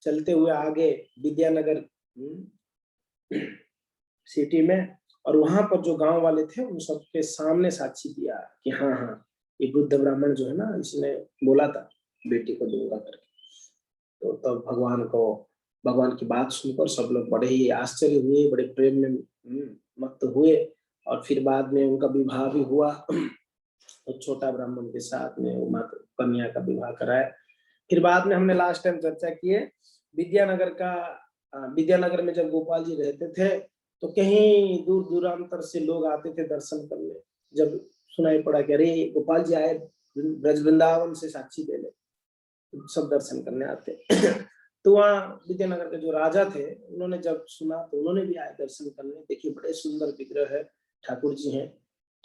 चलते हुए आगे विद्यानगर सिटी में, और वहां पर जो गांव वाले थे उन सबके सामने साक्षी दिया कि हाँ हाँ ये बुद्ध ब्राह्मण जो है ना, इसने बोला था बेटी को दूंगा करके। तो तब भगवान की बात सुनकर सब लोग बड़े ही आश्चर्य हुए, बड़े प्रेम में मत्त हुए, और फिर बाद में उनका विवाह भी हुआ। तो छोटा ब्राह्मण के साथ में वो माता कन्या का विवाह कराया। फिर बाद में हमने लास्ट टाइम चर्चा किए विद्यानगर में जब गोपाल जी रहते थे तो कहीं दूर दूरांतर से लोग आते थे दर्शन करने। जब सुनाई पड़ा कि अरे गोपाल जी आए ब्रज वृंदावन से साक्षी देने, सब दर्शन करने आते। तो वहाँ विद्यानगर के जो राजा थे उन्होंने जब सुना तो उन्होंने भी आए दर्शन करने। देखिए बड़े सुंदर विग्रह है, ठाकुर जी हैं।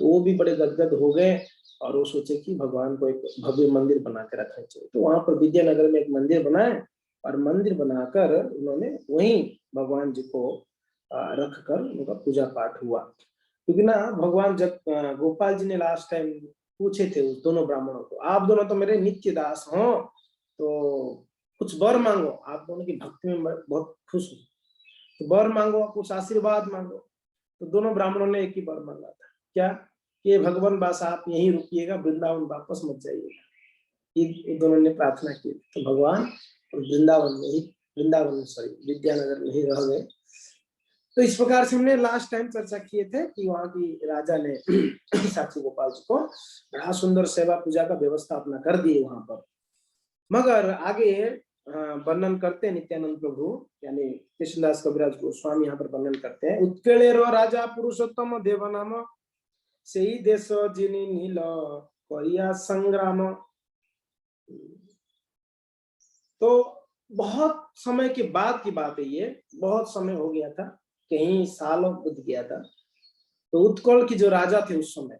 तो वो भी बड़े गदगद हो गए और वो सोचे कि भगवान को एक भव्य मंदिर बना के रखना चाहिए। तो वहां पर विद्यानगर में एक मंदिर बनाए, और मंदिर बनाकर उन्होंने वहीं भगवान जी को रखकर उनका पूजा पाठ हुआ। क्योंकि ना भगवान जब गोपाल जी ने लास्ट टाइम पूछे थे उस दोनों ब्राह्मणों को, आप दोनों तो मेरे नित्य दास हो, तो कुछ वर मांगो, आप दोनों की भक्ति में मैं बहुत खुश हूँ, तो वर मांगो, कुछ आशीर्वाद मांगो। तो दोनों ब्राह्मणों ने एक ही वर मांगा था, क्या कि भगवान बस आप यहीं रुकिएगा, वृंदावन वापस मत जाइएगा। ये दोनों ने प्रार्थना की। तो भगवान विद्यानगर में ही रह गए। तो इस प्रकार से हमने लास्ट टाइम चर्चा किए थे कि वहां की राजा ने साक्षी गोपाल जी को बड़ा सुंदर सेवा पूजा का व्यवस्था अपना कर दिए वहां पर। मगर आगे वर्णन करते हैं नित्यानंद प्रभु यानी कृष्णदास कविराज गोस्वामी यहाँ पर वर्णन करते हैं। उत्कलेरो राजा पुरुषोत्तम देव नाम से ही देश जिनी नील करिया संग्राम। तो बहुत समय के बाद की बात है, ये बहुत समय हो गया था, कहीं सालों बीत गया था। तो उत्कल की जो राजा थे उस समय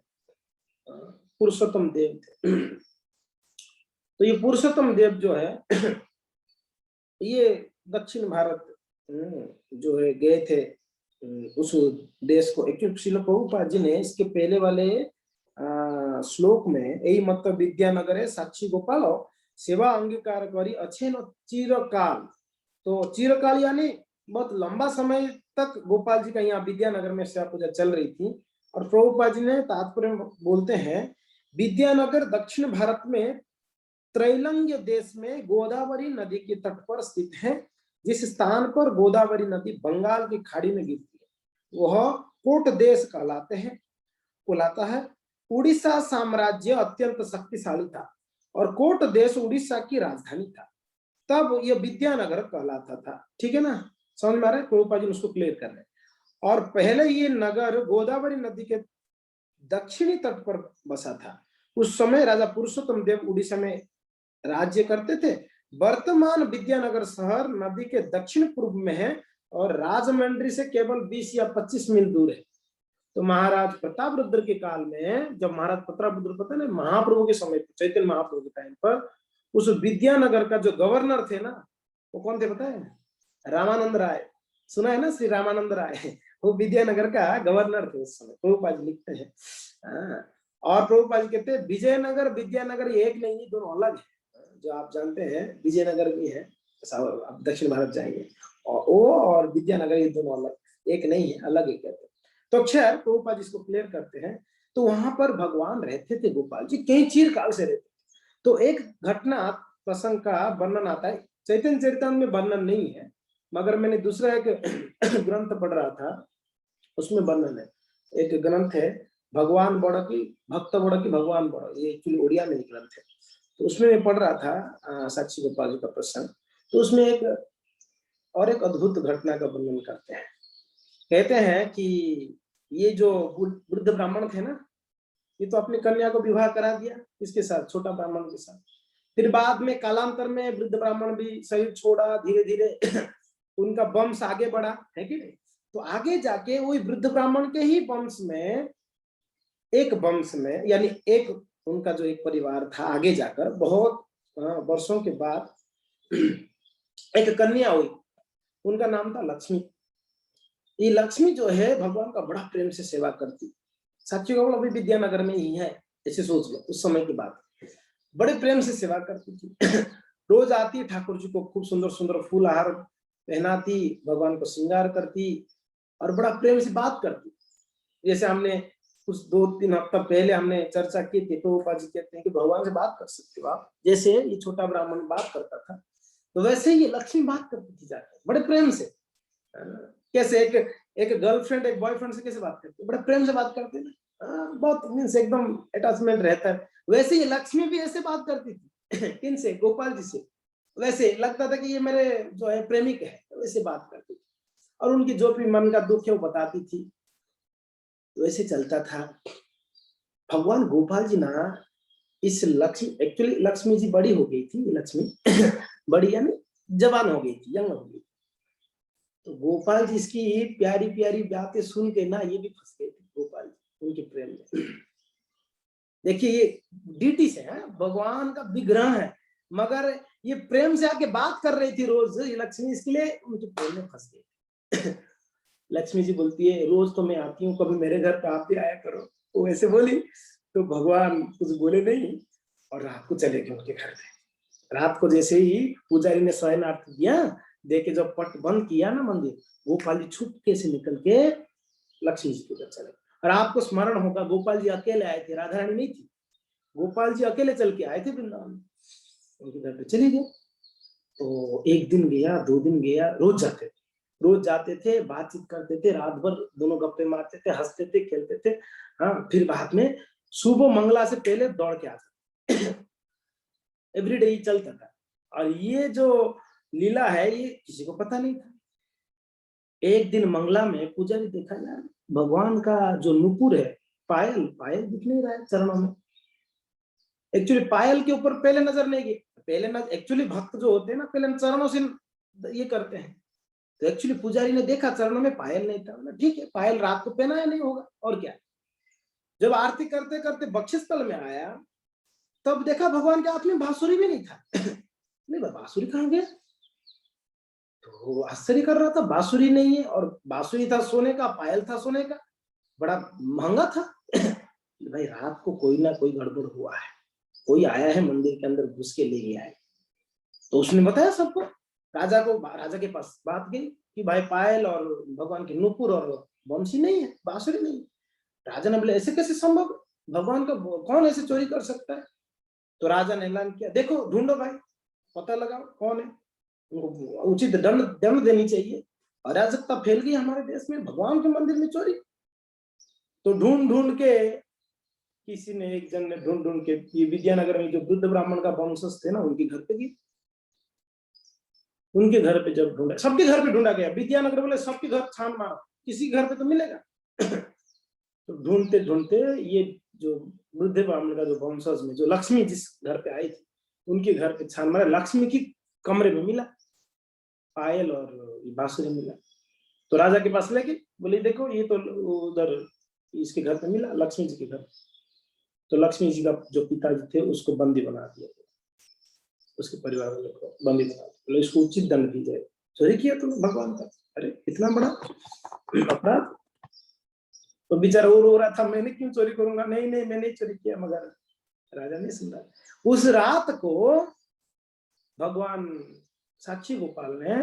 पुरुषोत्तम देव थे। तो ये पुरुषोत्तम देव जो है ये दक्षिण भारत जो है गए थे उस देश को। एक्चुअली श्रील प्रभुपाद जी ने इसके पहले वाले श्लोक में यही मतलब विद्यानगर साक्षी गोपाल सेवा अंगीकार करी अच्छे न चिरकाल। तो चिरकाल यानी बहुत लंबा समय तक गोपाल जी का यहाँ विद्यानगर में सेवा पूजा चल रही थी। और प्रभुपाद जी ने तात्पर्य बोलते हैं विद्यानगर दक्षिण भारत में त्रैलंग्य देश में गोदावरी नदी के तट पर स्थित है। जिस स्थान पर गोदावरी नदी बंगाल की खाड़ी में गिरती है वह कोट देश कहलाता है। उड़ीसा साम्राज्य अत्यंत शक्तिशाली था और कोट देश उड़ीसा की राजधानी था, तब यह विद्यानगर कहलाता था। ठीक है ना, समझ में आ रहा है? प्रभुपाद जी उसको क्लियर कर रहे हैं। और पहले ये नगर गोदावरी नदी के दक्षिणी तट पर बसा था। उस समय राजा पुरुषोत्तम देव उड़ीसा में राज्य करते थे। वर्तमान विद्यानगर शहर नदी के दक्षिण पूर्व में है और राजमंड्री से केवल 20 या 25 मील दूर है। तो महाराज प्रताप रुद्र के काल में, जब महाराज प्रताप रुद्र पता है महाप्रभु के समय, चैतन्य महाप्रभु के टाइम पर, उस विद्यानगर का जो गवर्नर थे ना, वो कौन थे पता है? रामानंद राय। सुना है ना, श्री रामानंद राय, वो विद्यानगर का गवर्नर थे उस समय। प्रभुपाद लिखते हैं। और प्रभुपाद कहते हैं विजयनगर विद्यानगर एक नहीं, दोनों अलग है। जो आप जानते हैं विजयनगर भी है, आप दक्षिण भारत जाएंगे, और वो और विद्यानगर ये दोनों अलग, एक नहीं है, अलग है कहते हैं। तो खैर प्रभुपाद इसको क्लियर करते हैं। तो वहां पर भगवान रहते थे गोपाल जी, कई चिरकाल से रहते थे। तो एक घटना प्रसंग का वर्णन आता है, चैतन्य चरितामृत में वर्णन नहीं है, मगर मैंने दूसरा एक ग्रंथ पढ़ रहा था, उसमें वर्णन है। एक ग्रंथ है भगवान बड़ की भक्त बड़ की भगवान बड़, ये एक्चुअली उड़िया में ग्रंथ है। तो उसमें मैं पढ़ रहा था साक्षी गोपाल जी का प्रसंग। तो उसमें एक अद्भुत घटना का वर्णन करते हैं। कहते हैं कि ये जो वृद्ध ब्राह्मण थे ना, ये तो अपनी कन्या को विवाह करा दिया इसके साथ, छोटा ब्राह्मण के साथ। फिर बाद में कालांतर में वृद्ध ब्राह्मण भी शरीर छोड़ा, धीरे धीरे उनका वंश आगे बढ़ा, है कि नहीं? तो आगे जाके वही वृद्ध ब्राह्मण के ही वंश में यानी एक उनका जो एक परिवार था, आगे जाकर बहुत वर्षों के बाद एक कन्या हुई, उनका नाम था लक्ष्मी। ये लक्ष्मी जो है भगवान का बड़ा प्रेम से सेवा करती। साक्षी गोपाल अभी विद्यानगर में ही है, ऐसे सोच लो, उस समय की बात, बड़े प्रेम से सेवा करती थी। रोज आती है, ठाकुर जी को खूब सुंदर सुंदर फूल हार पहनाती, भगवान को श्रृंगार करती और बड़ा प्रेम से बात करती। जैसे हमने कुछ 2-3 हफ्ता पहले हमने चर्चा की थी, प्रभुपाद जी कहते हैं कि भगवान से बात कर सकते हो आप, जैसे ये छोटा ब्राह्मण बात करता था, तो वैसे ही ये लक्ष्मी बात करती थी जाकर बड़े प्रेम से। कैसे एक गर्लफ्रेंड एक बॉयफ्रेंड से कैसे बात करती है, बड़े प्रेम से बात करते हैं ना, बहुत मीन्स एकदम अटैचमेंट रहता है। वैसे ही लक्ष्मी भी ऐसे बात करती थी किन से, गोपाल जी से। वैसे लगता था कि ये मेरे जो है प्रेमिक है, वैसे बात करती थी और उनकी जो भी मन का दुख है वो बताती थी। वैसे चलता था। भगवान गोपाल जी ना इस लक्ष्मी, एक्चुअली लक्ष्मी जी बड़ी हो गई थी, लक्ष्मी बड़ी यानी जवान हो गई थी, यंग हो गई। तो गोपाल जी इसकी प्यारी प्यारी बातें सुन के ना ये भी फंस गए थे गोपाल जी उनके प्रेम में। देखिए ये डीटी से है, भगवान का विग्रह है, मगर ये प्रेम से आके बात कर रही थी रोज ये लक्ष्मी, इसके लिए उनके प्रेम में फंस गए। लक्ष्मी जी बोलती है रोज तो मैं आती हूँ, कभी मेरे घर पे आप भी आया करो। वो ऐसे बोली तो भगवान कुछ बोले नहीं और रात को चले गए उनके घर पे। रात को जैसे ही पुजारी ने शयनार्थी दिया, देखे जब पट बंद किया ना मंदिर, गोपाल जी छुपके से निकल के लक्ष्मी जी के घर चले। और आपको स्मरण होगा गोपाल जी अकेले आए थे, राधा रानी नहीं थी, गोपाल जी अकेले चल के आए थे वृंदावन, उनके घर पे चले गए। तो 1 दिन गया, 2 दिन गया, रोज जाते थे, बातचीत करते थे, रात भर दोनों गप्पे मारते थे, हंसते थे, खेलते थे। हाँ, फिर बाद में सुबह मंगला से पहले दौड़ के आते। एवरीडे ही चलता था। और ये जो लीला है ये किसी को पता नहीं था। एक दिन मंगला में पुजारी देखा यार भगवान का जो नुपुर है, पायल पायल दिख नहीं रहा है चरणों में। एक्चुअली पायल के ऊपर पहले नजर नहीं गई, पहले नजर एक्चुअली भक्त जो होते हैं ना पहले चरणों से ये करते हैं। तो एक्चुअली पुजारी ने देखा चरणों में पायल नहीं था, ठीक है पायल रात को पहनाया नहीं होगा और क्या। जब आरती करते करते बख्शिश स्थल में आया तब देखा भगवान के हाथ में बांसुरी भी नहीं था। नहीं बांसुरी कहाँ गया, तो आश्चर्य कर रहा था, बांसुरी नहीं है और बांसुरी था सोने का, पायल था सोने का, बड़ा महंगा था। भाई रात को कोई ना कोई गड़बड़ हुआ है, कोई आया है मंदिर के अंदर घुस के ले गया है। तो उसने बताया सबको, राजा को, राजा के पास बात गई कि भाई पायल और भगवान के नुपुर और बंसी नहीं है, बांसुरी नहीं है। राजा ने बोले ऐसे कैसे संभव, भगवान का कौन ऐसे चोरी कर सकता है। तो राजा ने ऐलान किया देखो ढूंढो भाई, पता लगाओ कौन है, उनको उचित दंड देनी चाहिए। अराजकता फैल गई हमारे देश में, भगवान के मंदिर में चोरी। तो ढूंढ ढूंढ के किसी ने, एक जन ने ढूंढ ढूंढ के, ये विद्यानगर में जो वृद्ध ब्राह्मण का वंशज थे ना उनके घर पे गई। उनके घर पे जब ढूंढा, सबके घर पे ढूंढा गया, विद्यानगर बोले सबके घर छान मारो, किसी घर पे तो मिलेगा। तो ढूंढते ढूंढते ये जो वृद्ध ब्राह्मण का जो वंशज में जो लक्ष्मी जिस घर पे आई थी उनके घर पे छान मारा, लक्ष्मी की कमरे में मिला पायल और बांसुरी मिला। तो राजा के पास लेके बोले देखो ये तो उधर इसके घर पे मिला, लक्ष्मी जी के घर। तो लक्ष्मी जी का जो पिताजी थे उसको बंदी बना दिया, उसके परिवार वालों को बंदी बना दिया, इसको उचित दंड दी जाए, चोरी किया तुमने भगवान का, अरे इतना बड़ा अपराध। तो बेचारा वो रो रहा था मैंने क्यों चोरी करूंगा, नहीं नहीं मैंने चोरी किया, मगर राजा नहीं सुन रहा। उस रात को भगवान साक्षी गोपाल ने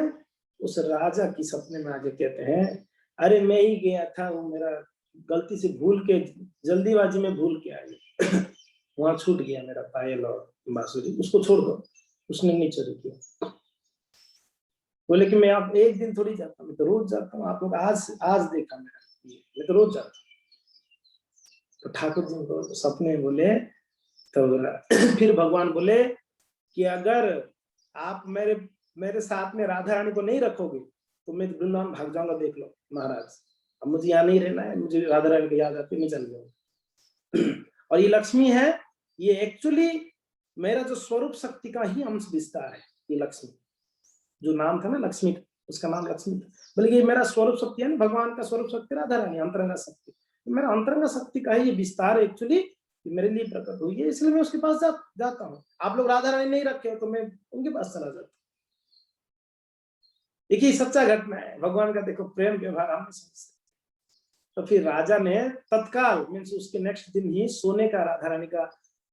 उस राजा की सपने में आके कहते हैं अरे मैं ही गया था, वो मेरा गलती से भूल के, जल्दीबाजी में भूल के आया, वहां छूट गया मेरा पायल और बांसुरी, उसको छोड़ दो, उसने नहीं चोरी किया। बोले कि मैं आप एक दिन थोड़ी जाता हूँ, मैं तो रोज जाता हूँ, आप लोग आज देखा मेरा, मैं तो रोज जाता हूँ। तो ठाकुर जी को सपने बोले, तो फिर भगवान बोले कि अगर आप मेरे साथ में राधा रानी को नहीं रखोगे तो मैं वृंदावन भाग जाऊंगा, देख लो महाराज, अब मुझे यहाँ नहीं रहना है, मुझे राधा रानी की याद आती है, मैं चल जाऊंगा। और ये लक्ष्मी है, ये एक्चुअली मेरा जो स्वरूप शक्ति का ही अंश विस्तार है। ये लक्ष्मी जो नाम था ना लक्ष्मी, उसका नाम लक्ष्मी था, बल्कि ये मेरा स्वरूप शक्ति है ना, भगवान का स्वरूप शक्ति राधा रानी अंतरंगा शक्ति, मेरा अंतरंगा शक्ति का ही ये विस्तार एक्चुअली मेरे लिए प्रकट हुई है, इसलिए मैं उसके पास जाता हूँ। आप लोग राधा रानी नहीं रखे हो तो मैं उनके पास चला जाता हूँ। देखिए सच्चा घटना है, भगवान का देखो प्रेम व्यवहार हम समझते। तो फिर राजा ने तत्काल मीन्स उसके नेक्स्ट दिन ही सोने का राधा रानी का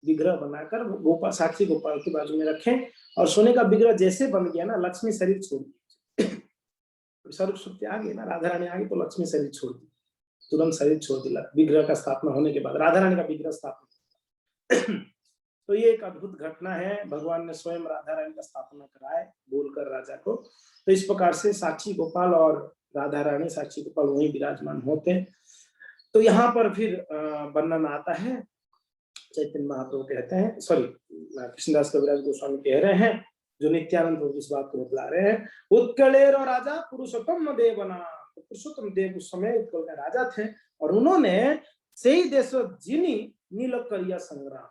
विग्रह बनाकर गोपाल, साक्षी गोपाल के बाजू में रखें। और सोने का विग्रह जैसे बन गया ना, लक्ष्मी शरीर छोड़ दी, सर्व शक्ति आ गई ना, राधा रानी आ गई तो लक्ष्मी शरीर छोड़ दी, तुरंत शरीर छोड़ दिया विग्रह का स्थापना होने के बाद, राधा रानी का विग्रह स्थापना। तो ये एक अद्भुत घटना है, भगवान ने स्वयं राधा रानी का स्थापना कराए बोलकर राजा को। तो इस प्रकार से साक्षी गोपाल और राधा रानी, साक्षी गोपाल वहीं विराजमान होते हैं। तो यहाँ पर फिर वर्णन आता है, चैतन्य महाप्रभु कहते हैं, सॉरी कृष्णदास कविराज गोस्वामी कह रहे हैं, जो नित्यानंद प्रभु इस बात को बतला रहे हैं, उत्कलेर और राजा पुरुषोत्तम देवना, तो पुरुषोत्तम देव उस समय उत्कल के राजा थे और उन्होंने सही देश जिनी नील करिया संग्राम,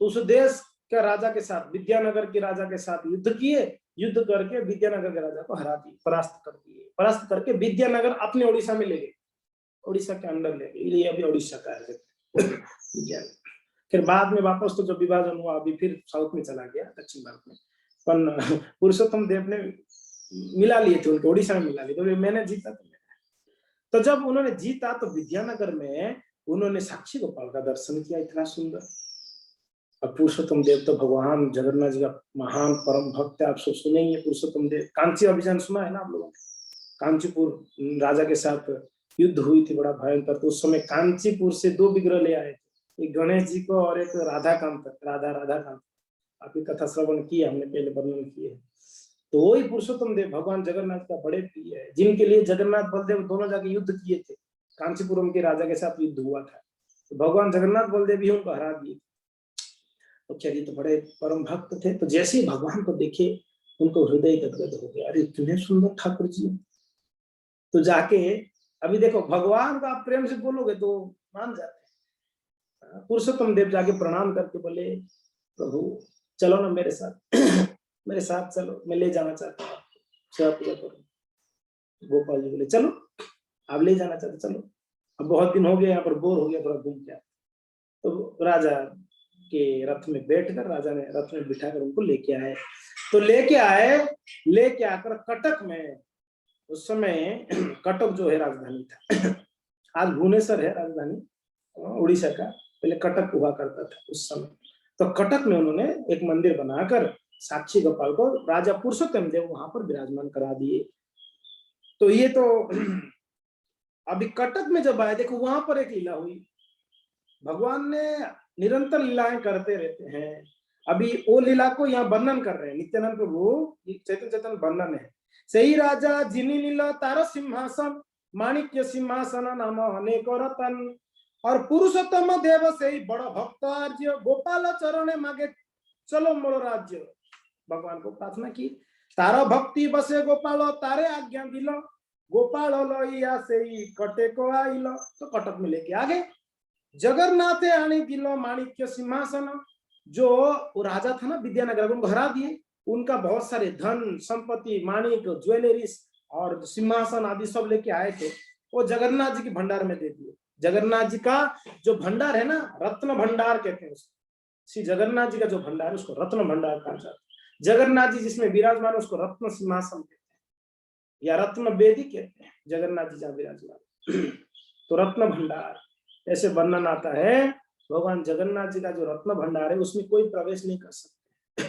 तो उस देश के राजा के साथ, विद्यानगर के राजा के साथ युद्ध किए, युद्ध करके विद्यानगर के राजा को हरा दिए, परास्त कर दिए, परास्त करके विद्यानगर अपने ओडिशा में ले गए, ओडिशा के अंदर ले गए, ये अभी ओडिशा का है। फिर बाद में वापस तो जब विभाजन हुआ अभी फिर साउथ में चला गया, दक्षिण भारत में, पर पुरुषोत्तम देव ने मिला लिए थे उनके, ओडिशा में मिला लिए, तो मैंने जीता तो जब उन्होंने जीता तो विद्यानगर में उन्होंने साक्षी गोपाल का दर्शन किया, इतना सुंदर। और पुरुषोत्तम देव तो भगवान जगन्नाथ जी का महान परम भक्त है, आप सब सुनेंगे पुरुषोत्तम देव। कांची अभियान सुना है ना आप लोगों ने, कांचीपुर राजा के साथ युद्ध हुई थी बड़ा भयंकर, तो उस समय कांचीपुर से 2 विग्रह ले आए थे, एक गणेश जी को और एक राधाकांत, राधाकांत, आपकी कथा श्रवण किया हमने, पहले वर्णन किए। तो वही पुरुषोत्तम देव भगवान जगन्नाथ का बड़े प्रिय है, जिनके लिए जगन्नाथ बलदेव दोनों जाके युद्ध किए थे, कांचीपुरम के राजा के साथ युद्ध हुआ था, तो भगवान जगन्नाथ बलदेव भी उनको हरा दिए। तो चलिए, तो बड़े परम भक्त थे, तो जैसे ही भगवान को देखे उनको हृदय गदगद हो गया, अरे इतने सुंदर ठाकुर जी। तो जाके अभी देखो, भगवान का आप प्रेम से बोलोगे तो मान जाते हैं। पुरुषोत्तम देव जाके प्रणाम करके बोले, प्रभु चलो ना मेरे साथ, मेरे साथ चलो, मैं ले जाना चाहता हूँ, सेवा पूजा करो। गोपाल जी बोले चलो, आप ले जाना चाहते चलो, अब बहुत दिन हो गए यहाँ पर, बोर हो गया, थोड़ा घूम के। तो राजा के रथ में बैठकर, राजा ने रथ में बिठाकर उनको लेके आए। तो लेके आकर कटक में, उस समय कटक जो है राजधानी था, आज भुवनेश्वर है राजधानी उड़ीसा का, पहले कटक हुआ करता था उस समय। तो कटक में उन्होंने एक मंदिर बनाकर साक्षी गोपाल को राजा पुरुषोत्तम देव वहां पर विराजमान करा दिए। तो ये तो अभी कटक में जब आए, देखो वहां पर एक लीला हुई, भगवान ने निरंतर लीलाएं करते रहते हैं। अभी वो लीला को यहाँ वर्णन कर रहे हैं नित्यानंद प्रभु, चैतन्य वर्णन है। सही राजा जिनी नीला तार सिंहासन, माणिक्य सिंहासन नाम अनेक रतन, और पुरुषोत्तम देव से ही बड़ा भक्त आर्य, गोपाल चरण मागे चलो मोर राज्य। भगवान को प्रार्थना की, तारा भक्ति बसे गोपाल, तारे आज्ञा दिल, गोपाल लइया से ही कटे को आइल। तो कटक में लेके आ गए, जगन्नाथ आने दिलो माणिक्य सिंहासन, जो वो राजा था ना विद्यानगर, उनको हरा दिए, उनका बहुत सारे धन संपत्ति, माणिक, ज्वेलरीज और सिंहासन आदि सब लेके आए थे, वो जगन्नाथ जी के भंडार में दे दिए। जगन्नाथ जी का जो भंडार है ना, रत्न भंडार कहते हैं उसको, श्री जगन्नाथ जी का जो भंडार है उसको रत्न भंडार कहा जाता है। जगन्नाथ जी जिसमें विराजमान उसको रत्न सिंहासन कहते हैं, या रत्न वेदी कहते हैं, जगन्नाथ जी जहाँ विराजमान। तो रत्न भंडार ऐसे वर्णन आता है, भगवान जगन्नाथ जी का जो रत्न भंडार है उसमें कोई प्रवेश नहीं कर सकते।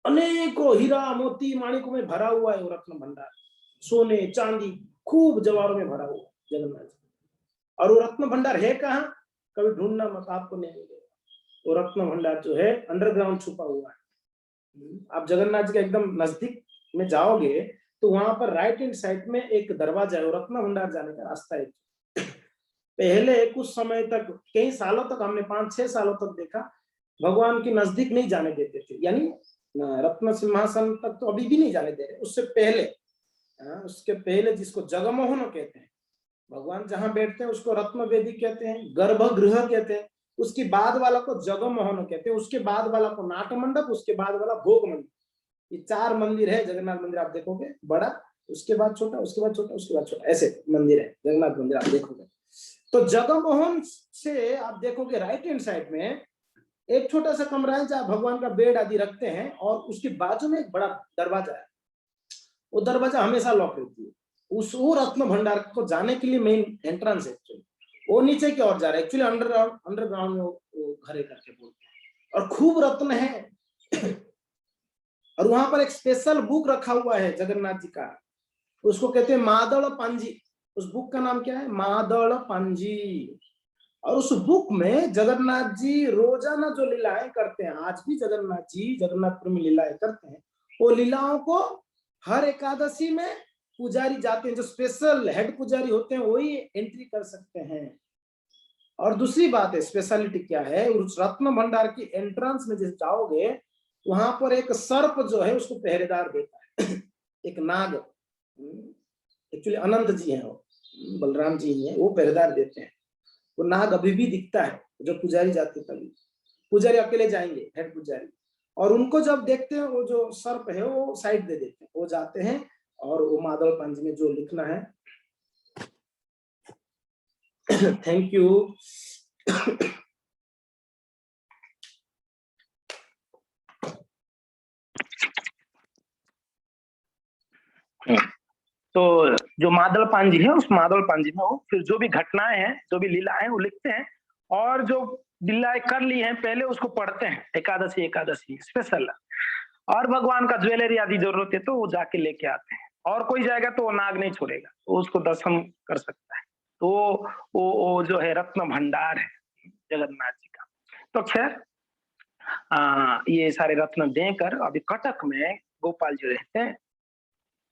अनेकों हीरा मोती माणिकों में भरा हुआ है वो रत्न भंडार, सोने चांदी खूब जवारों में भरा हुआ जगन्नाथ जी। और वो रत्न भंडार है कहाँ, कभी ढूंढना मत, आपको नहीं मिलेगा। वो रत्न भंडार जो है अंडरग्राउंड छुपा हुआ है। आप जगन्नाथ जी के एकदम नजदीक में जाओगे तो वहां पर राइट हैंड साइड में एक दरवाजा है, वो रत्न भंडार जाने का रास्ता है। पहले कुछ समय तक, कई सालों तक, हमने 5-6 सालों तक देखा, भगवान के नजदीक नहीं जाने देते थे, यानी रत्न सिंहासन तक तो अभी भी नहीं जाने दे रहे। उसके पहले जिसको जगमोहन कहते हैं, भगवान जहां बैठते हैं उसको रत्न वेदी कहते हैं, गर्भगृह कहते हैं, उसके बाद वाला को जगमोहन कहते हैं, उसके बाद वाला को नाट मंडप, उसके बाद वाला भोग मंदिर। ये 4 मंदिर है जगन्नाथ मंदिर, आप देखोगे बड़ा, उसके बाद छोटा, उसके बाद छोटा, उसके बाद छोटा, ऐसे मंदिर है जगन्नाथ मंदिर आप देखोगे। तो जगमोहन से आप देखोगे राइट हैंड साइड में एक छोटा सा कमरा है जहाँ भगवान का बेड आदि रखते हैं, और उसके बाजू में एक बड़ा दरवाजा है, वो दरवाजा हमेशा लॉक रहती है। वो रत्न भंडार को जाने के लिए मेन एंट्रेंस है, वो नीचे की ओर जा रहा है, एक्चुअली अंडरग्राउंड में वो घरे करके बोलते हैं। और खूब रत्न है। और वहां पर एक स्पेशल बुक रखा हुआ है जगन्नाथ जी का, उसको कहते हैं मादल पांजी। उस बुक का नाम क्या है? मादल पांजी। और उस बुक में जगन्नाथ जी रोजाना जो लीलाएं करते हैं, आज भी जगन्नाथ जी जगन्नाथपुर में लीलाएं करते हैं, वो लीलाओं को हर एकादशी में पुजारी जाते हैं, जो स्पेशल हेड पुजारी होते हैं वही एंट्री कर सकते हैं। और दूसरी बात है, स्पेशलिटी क्या है, उस रत्न भंडार की एंट्रेंस में जैसे जाओगे, वहां पर एक सर्प जो है उसको पहरेदार देता है। एक नाग, एक्चुअली अनंत जी हैं वो, बलराम जी ही हैं, वो पहरेदार देते हैं। वो नाग अभी भी दिखता है, जब पुजारी जाते तभी। पुजारी अकेले जाएंगे, हेड पुजारी, और उनको जब देखते हैं वो जो सर्प है वो साइड दे देते हैं, वो जाते हैं और वो मादल पंज में जो लिखना है। Thank you. तो जो मादल पांजी है, उस मादल पांजी में वो फिर जो भी घटनाएं हैं, जो भी लीला है वो लिखते हैं, और जो लीलाएं कर ली हैं पहले उसको पढ़ते हैं, एकादशी एकादशी स्पेशल। और भगवान का ज्वेलरी आदि जरूरत है तो वो जाके लेके आते हैं, और कोई जाएगा तो वो नाग नहीं छोड़ेगा, तो उसको दर्शन कर सकता है। तो वो जो है रत्न भंडार है जगन्नाथ जी का। तो खैर ये सारे रत्न देकर अभी कटक में गोपाल जी रहते हैं,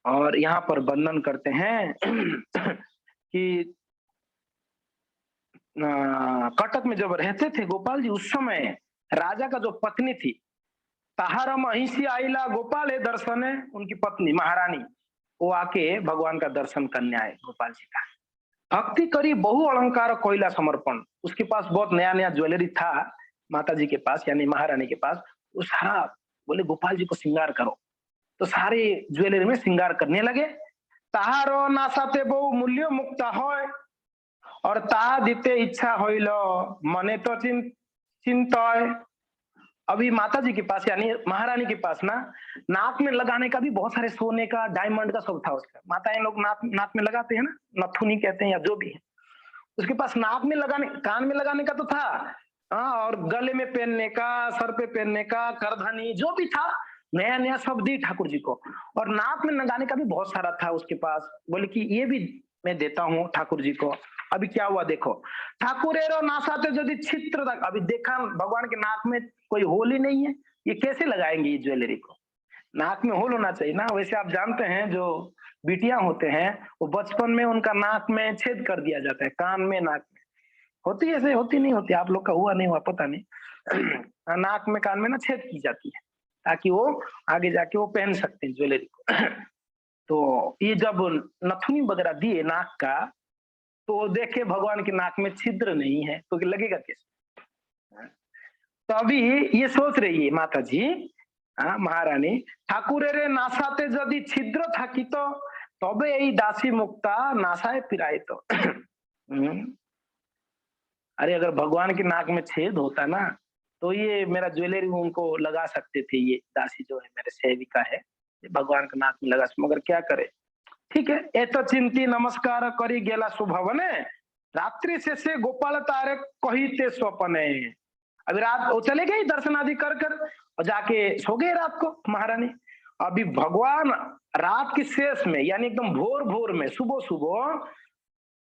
और यहाँ पर वर्णन करते हैं कि कटक में जब रहते थे गोपाल जी, उस समय राजा का जो पत्नी थी, ताहारा महिषी आइला गोपाल है दर्शन है, उनकी पत्नी महारानी, वो आके भगवान का दर्शन करने आए गोपाल जी का। भक्ति करी बहु अलंकार कोयला समर्पण, उसके पास बहुत नया नया ज्वेलरी था माता जी के पास, यानी महारानी के पास। वो सारा बोले गोपाल जी को श्रृंगार करो, तो सारे ज्वेलरी में श्रृंगार करने लगे। ताहारो नासाते बहु मूल्य मुक्ता होय, और ता दिते इच्छा होइल मने तो चिंतय। अभी माता जी के पास यानी महारानी के पास ना, नाक में लगाने का भी बहुत सारे सोने का डायमंड का सब था उसका। माताएं लोग नाक में लगाते हैं ना, नथुनी कहते हैं या जो भी है, उसके पास नाक में लगाने, कान में लगाने का तो था, हाँ, और गले में पहनने का, सर पे पहनने का, करधनी जो भी था नया नया सब दी ठाकुर जी को। और नाक में लगाने का भी बहुत सारा था उसके पास, बोले कि ये भी मैं देता हूँ ठाकुर जी को। अभी क्या हुआ देखो, ठाकुरेरो नासाते यदि छिद्र, अभी देखा भगवान के नाक में कोई होल ही नहीं है, ये कैसे लगाएंगे ये ज्वेलरी को? नाक में होल होना चाहिए ना। वैसे आप जानते हैं जो बिटियां होते हैं वो बचपन में उनका नाक में छेद कर दिया जाता है, कान में नाक में होती है, ऐसे होती नहीं होती, आप लोग का हुआ नहीं हुआ पता नहीं। नाक में कान में ना छेद की जाती है ताकि वो आगे जाके वो पहन सकते हैं ज्वेलरी को। तो ये जब नथुनी वगैरह दिए नाक का, तो देखे भगवान के नाक में छिद्र नहीं है, तो लगेगा कैसे? तो अभी ये सोच रही है माता जी, महारानी, ठाकुर रे नासाते यदि छिद्र था कि तो तबे यही दासी मुक्ता नासाए पिराए तो। अरे अगर भगवान के नाक में छेद होता ना, तो ये मेरा ज्वेलरी उनको लगा सकते थे, ये दासी जो है मेरे सेविका है, भगवान के नाक में लगा, मगर क्या करे। ठीक है, एतो चिंती नमस्कार करी गेला सुभवने, रात्रि से गोपाल तारे कहीते स्वपने। अभी रात वो चले गए दर्शन आदि कर कर और जाके सो गए रात को महारानी। अभी भगवान रात की शेष में यानी एकदम भोर भोर में, सुबह सुबह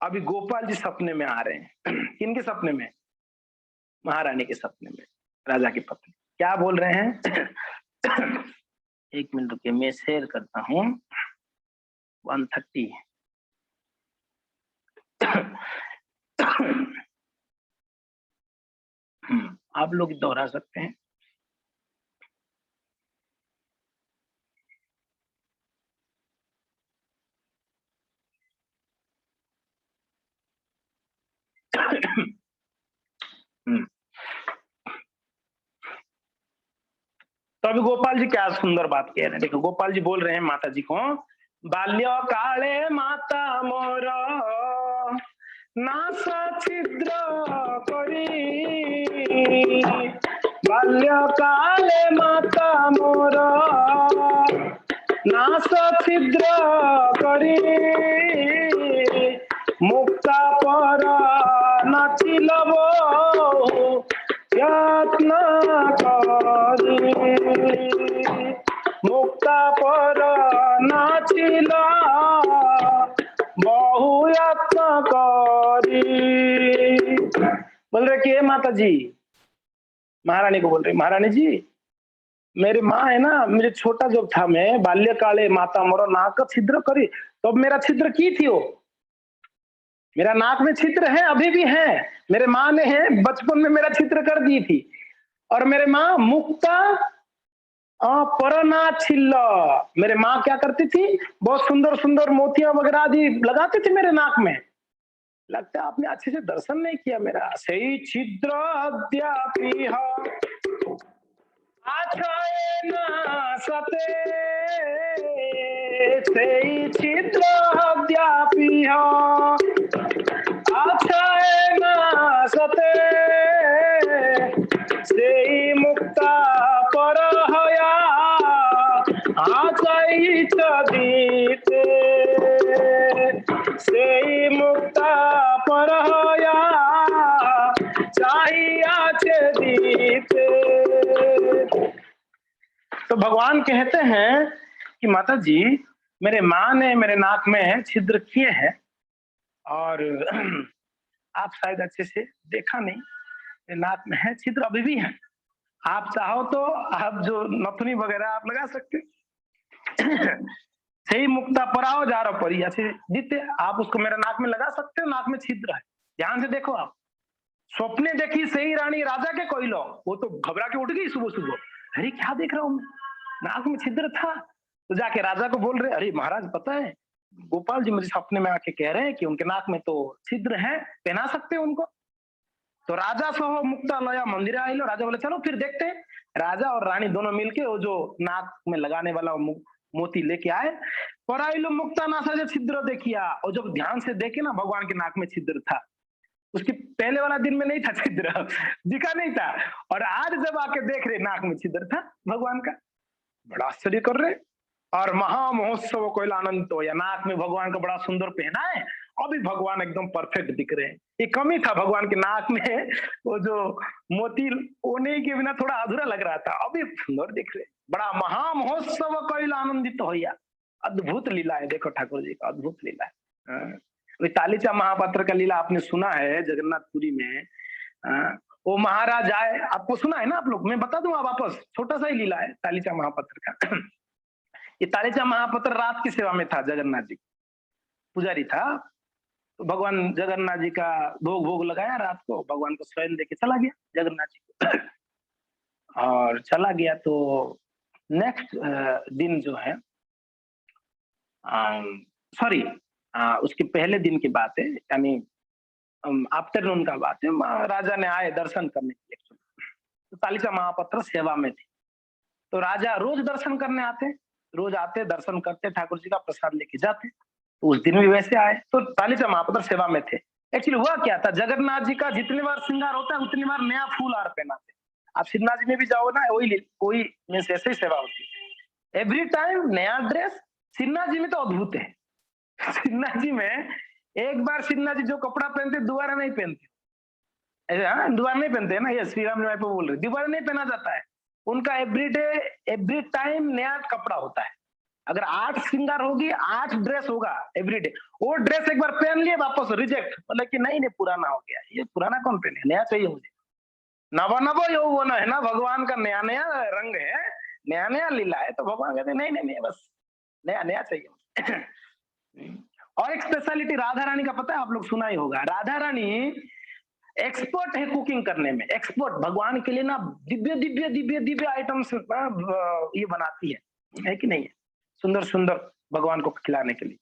अभी गोपाल जी सपने में आ रहे हैं। किनके सपने में? महारानी के सपने में, राजा की पत्नी। क्या बोल रहे हैं? एक मिनट रुकिए, मैं शेयर करता हूँ। 130। आप लोग दोहरा सकते हैं। तो अभी गोपाल जी क्या सुंदर बात कह रहे हैं, देखो गोपाल जी बोल रहे हैं माता जी को, बाल्य काले माता मोर नास छिद्र करी, बाल्य काले माता मोर नास छिद्र करी, मुक्ता पर नाचिल यत्न छिला बहु यत्न करी। बोल रहे कि माता जी, महारानी को बोल रहे, महारानी जी मेरी माँ है ना, मुझे छोटा जब था मैं बाल्यकाले माता मोरो नाक छिद्र करी, तो मेरा छिद्र की थी वो, मेरा नाक में छिद्र है, अभी भी है, मेरे माँ ने है बचपन में मेरा छिद्र कर दी थी। और मेरे माँ मुक्ता परना छिल्ल, मेरे माँ क्या करती थी, बहुत सुंदर सुंदर मोतियां वगैरह आदि लगाती थी मेरे नाक में। लगता है आपने अच्छे से दर्शन नहीं किया मेरा। सही छिद्र अद्यापि आछाए न सते, सही छिद्र अद्यापि आछाए न सते, सेई मुक्ता पर हया आचाइच दीते, सेई मुक्ता पर हया चाहिए दीते। तो भगवान कहते हैं कि माता जी मेरे माँ ने मेरे नाक में छिद्र किए हैं और आप शायद अच्छे से देखा नहीं, मेरे नाक में है छिद्र अभी भी है। आप चाहो तो आप जो नथुनी वगैरह आप लगा सकते सही मुक्ता पराओ जा रहा पड़ी ऐसे जीते, आप उसको मेरे नाक में लगा सकते हो, नाक में छिद्र है, ध्यान से देखो आप। स्वप्ने देखी सही रानी राजा के कोई लो, वो तो घबरा के उठ गई सुबह सुबह, अरे क्या देख रहा हूं मैं, नाक में छिद्र था। तो जाके राजा को बोल रहे, अरे महाराज पता है गोपाल जी मुझे सपने में आके कह रहे हैं कि उनके नाक में तो छिद्र है, पहना सकते हैं उनको। तो राजा सहो मुक्ता लया मंदिर आई लो, राजा बोले चलो फिर देखते हैं। राजा और रानी दोनों मिलके वो जो नाक में लगाने वाला मोती लेके आए, पराइलो मुक्ता नासा जो छिद्र देखिया, और जब ध्यान से देखे ना भगवान के नाक में छिद्र था, उसके पहले वाला दिन में नहीं था छिद्र, दिखा नहीं था, और आज जब आके देख रहे नाक में छिद्र था भगवान का, बड़ा आश्चर्य कर रहे। और महा महोत्सव कोई आनंद हो, या नाक में भगवान का बड़ा सुंदर पहना है, अभी भगवान एकदम परफेक्ट दिख रहे हैं। ये कमी था भगवान के नाक में, वो जो मोती होने के बिना थोड़ा अधूरा लग रहा था, अभी सुंदर दिख रहे, बड़ा महा महोत्सव कोई आनंदित हो। अद्भुत लीला है, देखो ठाकुर जी का अद्भुत लीला है। तालीचा महापात्र का लीला आपने सुना है जगन्नाथपुरी में। वो महाराज आए, आपको सुना है ना आप लोग, मैं बता दूं वापस, छोटा सा ही लीला है तालीचा महापात्र का। ये तालीचा महापात्र रात की सेवा में था, जगन्नाथ जी पुजारी था, तो भगवान जगन्नाथ जी का भोग भोग लगाया रात को, भगवान को स्वयं देके चला गया जगन्नाथ जी को। और चला गया तो नेक्स्ट दिन जो है, सॉरी उसके पहले दिन की बात है, यानी आफ्टरनून का बात है, राजा ने आए दर्शन करने के लिए, तो तालिका महापात्र सेवा में थे। तो राजा रोज दर्शन करने आते, रोज आते दर्शन करते, ठाकुर जी का प्रसाद लेके जाते। तो उस दिन भी वैसे आए, तो तालिका महापात्र सेवा में थे। एक्चुअली हुआ क्या था, जगन्नाथ जी का जितनी बार श्रृंगार होता है उतनी बार नया फूल हार पहनाते। आप श्रीनाथ जी में भी जाओ ना, वही में से ऐसे ही सेवा होती है, एवरी टाइम नया ड्रेस। श्रीनाथ जी में तो अद्भुत है, श्रीनाथ जी में एक बार श्रीनाथ जी जो कपड़ा पहनते दोबारा नहीं पहनते, दोबारा नहीं पहनते है ना, ये श्री राम पे बोल रहे, दोबारा नहीं पहना जाता है उनका, एवरीडे एवरी टाइम नया कपड़ा होता है। अगर 8 श्रृंगार होगी, 8 ड्रेस होगा एवरीडे, वो ड्रेस एक बार पहन लिए वापस रिजेक्ट, मतलब कि नहीं पुराना हो गया, ये पुराना कौन पहने, नया चाहिए मुझे। नवा नवा यौवन है ना, भगवान का नया नया रंग है, नया नया लीला है, तो भगवान कहते नहीं नहीं नहीं, बस नया नया चाहिए। और एक स्पेशलिटी राधा रानी का पता है, आप लोग सुना ही होगा, राधा रानी एक्सपर्ट है कुकिंग करने में, एक्सपर्ट, भगवान के लिए ना दिव्य दिव्य दिव्य दिव्य आइटम्स ये बनाती है कि नहीं है, सुंदर सुंदर भगवान को खिलाने के लिए।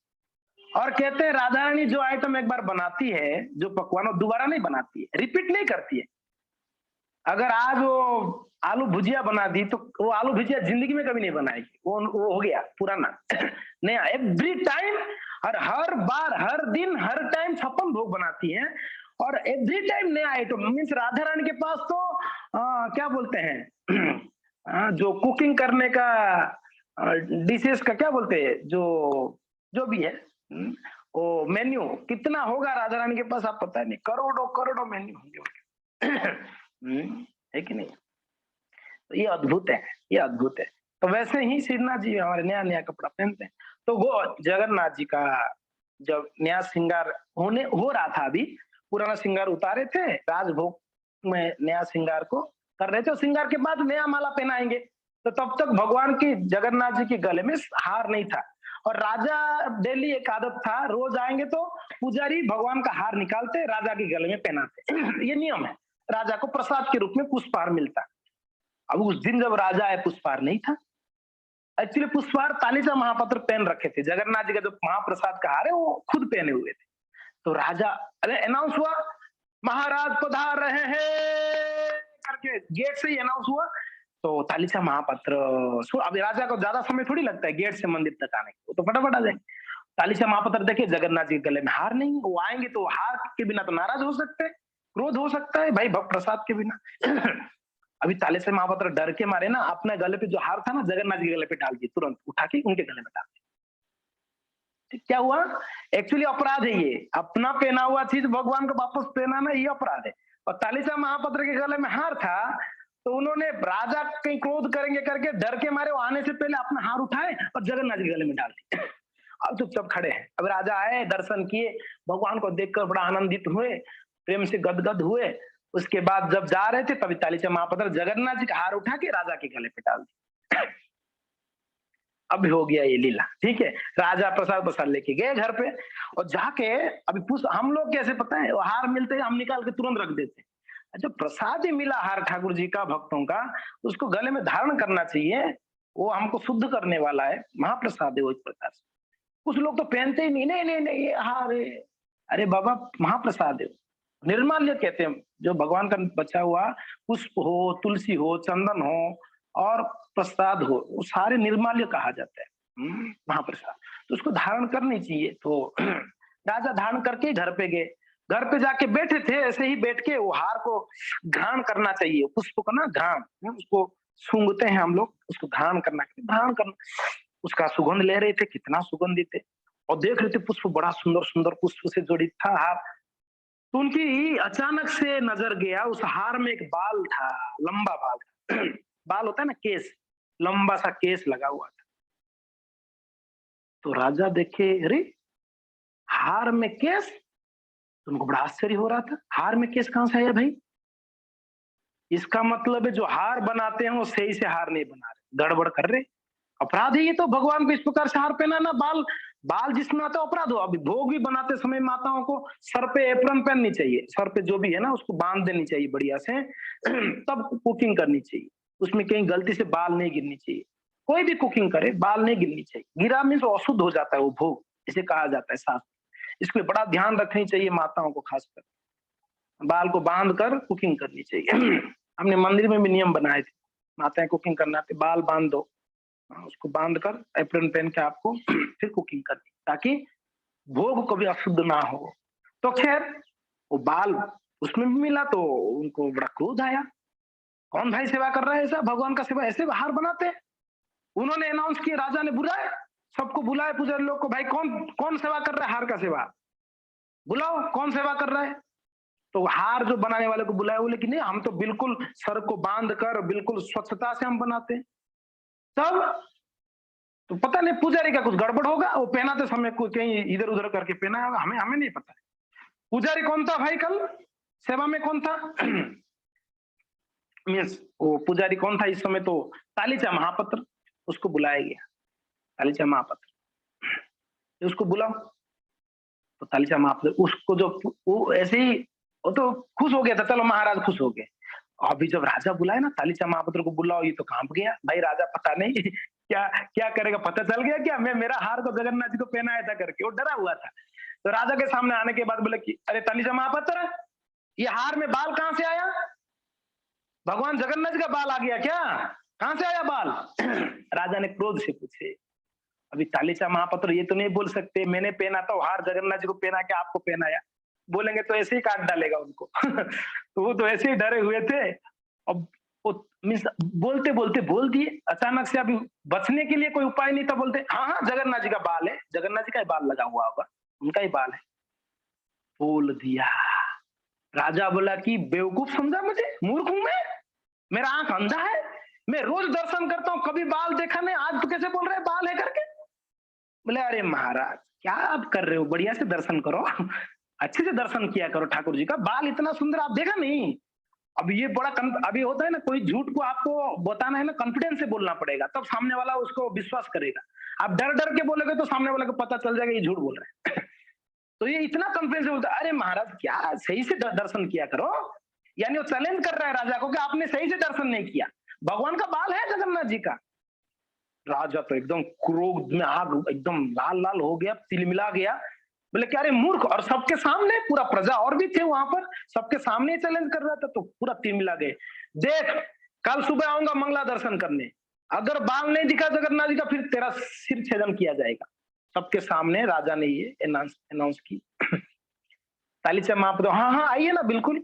और कहते हैं राधा रानी जो आइटम एक बार बनाती है, जो पकवान, वो दोबारा नहीं बनाती है, रिपीट नहीं करती है। अगर आज वो आलू भुजिया बना दी तो वो आलू भुजिया जिंदगी में कभी नहीं बनाएगी, वो हो गया पुराना। नया एवरी टाइम, हर बार, हर दिन, हर टाइम 56 भोग बनाती है, और एवरी टाइम नया आइटम। मीन्स राधा रानी के पास तो क्या बोलते हैं जो कुकिंग करने का डिशेस का क्या बोलते हैं, जो भी है वो मेन्यू कितना होगा राधा रानी के पास, आप पता नहीं, करोड़ों करोड़ों मेन्यू होंगे, है कि नहीं। तो ये अद्भुत है, ये अद्भुत है। तो वैसे ही श्रीनाथ जी हमारे नया नया कपड़ा पहनते हैं। तो वो जगन्नाथ जी का जब नया श्रृंगार हो रहा था, अभी पुराना श्रृंगार उतारे थे, राजभोग में नया श्रृंगार को कर रहे थे, और श्रृंगार के बाद नया माला पहनाएंगे। तो तब तक भगवान की जगन्नाथ जी के गले में हार नहीं था। और राजा डेली एक आदत था, रोज आएंगे तो पुजारी भगवान का हार निकालते, राजा के गले में पहनाते। ये नियम है, राजा को प्रसाद के रूप में पुष्पहार मिलता। अब उस दिन जब राजा आए, पुष्पहार नहीं था। एक्चुअली पुष्पहार तालिचा महापात्र पहन रखे थे, जगन्नाथ जी का जो महाप्रसाद का हार है वो खुद पहने हुए थे। तो राजा, अरे अनाउंस हुआ, महाराज पधार रहे हैं करके गेट से ही अनाउंस हुआ। तो तालिचा महापात्र, अभी राजा को ज्यादा समय थोड़ी लगता है गेट से मंदिर तक आने को, तो फटाफट आ जाए। तालिचा महापात्र देखे जगन्नाथ जी के गले में हार नहीं, वो आएंगे तो हार के बिना तो नाराज हो सकते हैं, क्रोध हो सकता है भाई भक्त प्रसाद के बिना। अभी तालिचा महापात्र डर के मारे ना अपने गले पे जो हार था ना, जगन्नाथ जी के गले पे डाल दिए, तुरंत उठा के उनके गले में डाल दिए। क्या हुआ? एक्चुअली अपराध है ये, अपना पहना हुआ चीज भगवान को वापस पहनाना, ये अपराध है। और तालिचा महापात्र के गले में हार था, तो उन्होंने राजा कहीं क्रोध करेंगे करके डर के मारे वो आने से पहले अपना हार उठाए और जगन्नाथ जी के गले में डाल दिए। अब चुपचाप खड़े हैं। अब राजा आए, दर्शन किए, भगवान को देखकर बड़ा आनंदित हुए, प्रेम से गदगद हुए। उसके बाद जब जा रहे थे तभी तालिचा महापात्र जगन्नाथ जी का हार उठा के राजा के गले पे डाल दिया। अब हो गया ये लीला, ठीक है। राजा प्रसाद प्रसाद लेके गए घर पे, और जाके अभी हम लोग कैसे पता है, हार मिलते हैं हम निकाल के तुरंत रख देते हैं। जब प्रसाद ही मिला हार ठाकुर जी का, भक्तों का, उसको गले में धारण करना चाहिए, वो हमको शुद्ध करने वाला है, महाप्रसाद है वो। एक प्रकार से कुछ लोग तो पहनते ही नहीं, नहीं नहीं नहीं ये हार है, अरे बाबा महाप्रसाद है, निर्माल्य कहते हैं। जो भगवान का बचा हुआ पुष्प हो, तुलसी हो, चंदन हो और प्रसाद हो, वो सारे निर्माल्य कहा जाता है, महाप्रसाद। तो उसको धारण करनी चाहिए। तो राजा धारण करके घर पे गए, घर पे जाके बैठे थे, ऐसे ही बैठ के वो हार को घ्राण करना चाहिए, पुष्प का ना घ्राण, उसको सूंघते हैं हम लोग, उसको घ्राण करना, घ्राण करना, उसका सुगंध ले रहे थे, कितना सुगंधित है, और देख रहे थे पुष्प बड़ा सुंदर सुंदर पुष्प से जुड़ी था हार। तो उनकी अचानक से नजर गया, उस हार में एक बाल था, लंबा बाल था। बाल होता है ना, केस, लंबा सा केस लगा हुआ था। तो राजा देखे, अरे हार में केस, तो उनको बड़ा आश्चर्य हो रहा था, हार में केस कहां से आया भाई? इसका मतलब है जो हार बनाते हैं वो सही से हार नहीं बना रहे, गड़बड़ कर रहे, अपराध है ये तो। भगवान को इस प्रकार से हार पहनाना, बाल बाल जिसमें आता है अपराध हो। अभी भोग भी बनाते समय माताओं को सर पे एप्रन पहननी चाहिए, सर पे जो भी है ना उसको बांध देनी चाहिए बढ़िया से, तब कुकिंग करनी चाहिए, उसमें कहीं गलती से बाल नहीं गिरनी चाहिए। कोई भी कुकिंग करे बाल नहीं गिरनी चाहिए, गिरा मीन्स अशुद्ध हो जाता है वो भोग, इसे कहा जाता है शास्त्र। इसको बड़ा ध्यान रखनी चाहिए माताओं को, खासकर बाल को बांध कर कुकिंग करनी चाहिए। हमने मंदिर में भी नियम बनाए थे, माताएं कुकिंग करना थे बाल बांध दो, उसको बांध कर एप्रन पहन के आपको फिर कुकिंग करनी, ताकि भोग कभी अशुद्ध ना हो। तो खैर वो बाल उसमें भी मिला, तो उनको बड़ा क्रोध आया, कौन भाई सेवा कर रहा है ऐसा, भगवान का सेवा ऐसे हार बनाते हैं। उन्होंने अनाउंस किया, राजा ने बुलाया, सबको बुलाया, पुजारी लोग को, भाई कौन कौन सेवा कर रहा है हार का सेवा, बुलाओ कौन सेवा कर रहा है। तो हार जो बनाने वाले को बुलाया, बोले कि नहीं हम तो बिल्कुल सर को बांध कर बिल्कुल स्वच्छता से हम बनाते हैं। तब तो पता नहीं पुजारी का कुछ गड़बड़ होगा, वो पहनाते समय कोई कहीं इधर उधर करके पहना होगा, हमें हमें नहीं पता। पुजारी कौन था भाई, कल सेवा में कौन था? मीन्स वो पुजारी कौन था इस समय? तो तालिचा महापात्र, उसको बुलाया गया, तालिचा महापात्र, उसको बुलाओ। तो तालिचा महापात्र उसको जो वो ऐसे ही, वो तो खुश हो गया था, चलो महाराज खुश हो गए। अभी जब राजा बुलाए ना, तालिचा महापात्र को बुलाओ, ये तो कांप गया भाई, राजा पता नहीं क्या क्या करेगा, पता चल गया क्या मैं मेरा हार को जगन्नाथ जी को पहनाया था करके, वो डरा हुआ था। तो राजा के सामने आने के बाद बोले कि अरे तालिचा महापात्र, ये हार में बाल कहां से आया? भगवान जगन्नाथ जी का बाल आ गया क्या? कहां से आया बाल? राजा ने क्रोध से पूछे। अभी तालिचा महापात्र ये तो नहीं बोल सकते मैंने पहना था हार, जगन्नाथ जी को पहना के आपको पहनाया, बोलेंगे तो ऐसे ही काट डालेगा उनको। तो वो तो ऐसे ही डरे हुए थे। अब वो मीन्स बोलते बोलते बोल दिए अचानक से, अभी बचने के लिए कोई उपाय नहीं था, बोलते हाँ हाँ जगन्नाथ जी का बाल है, जगन्नाथ जी का ही बाल लगा हुआ होगा, उनका ही बाल है, बोल दिया। राजा बोला कि बेवकूफ समझा मुझे, मूर्ख हूं मैं, मेरा आंख अंधा है, मैं रोज दर्शन करता हूँ, कभी बाल देखा नहीं, आज तो कैसे बोल रहे बाल है करके? बोले अरे महाराज क्या आप कर रहे हो, बढ़िया से दर्शन करो अच्छे से दर्शन किया करो, ठाकुर जी का बाल इतना सुंदर आप देखा नहीं। अब ये बड़ा अभी होता है ना, कोई झूठ को आपको बताना है ना, कॉन्फिडेंस से बोलना पड़ेगा, तब सामने वाला उसको विश्वास करेगा। आप डर डर के बोलोगे तो सामने वाले को पता चल जाएगा ये झूठ बोल रहे हैं तो ये इतना कॉन्फिडेंस से बोलता है, अरे महाराज क्या सही से दर्शन किया करो। यानी वो चैलेंज कर रहा है राजा को कि आपने सही से दर्शन नहीं किया, भगवान का बाल है जगन्नाथ जी का। राजा तो एकदम क्रोध में आग, एकदम लाल लाल हो गया, तिलमिला गया। बोले क्या रे मूर्ख, और सबके सामने, पूरा प्रजा और भी थे वहां पर, सबके सामने चैलेंज कर रहा था, तो पूरा तिलमिला गए। देख कल सुबह आऊंगा मंगला दर्शन करने, अगर बाल नहीं दिखा जगन्नाथ जी का फिर तेरा सिर छेदन किया जाएगा। सबके सामने राजा ने ये अनाउंस की तालीचा महाप्रभु, हाँ हाँ आइए ना बिल्कुल,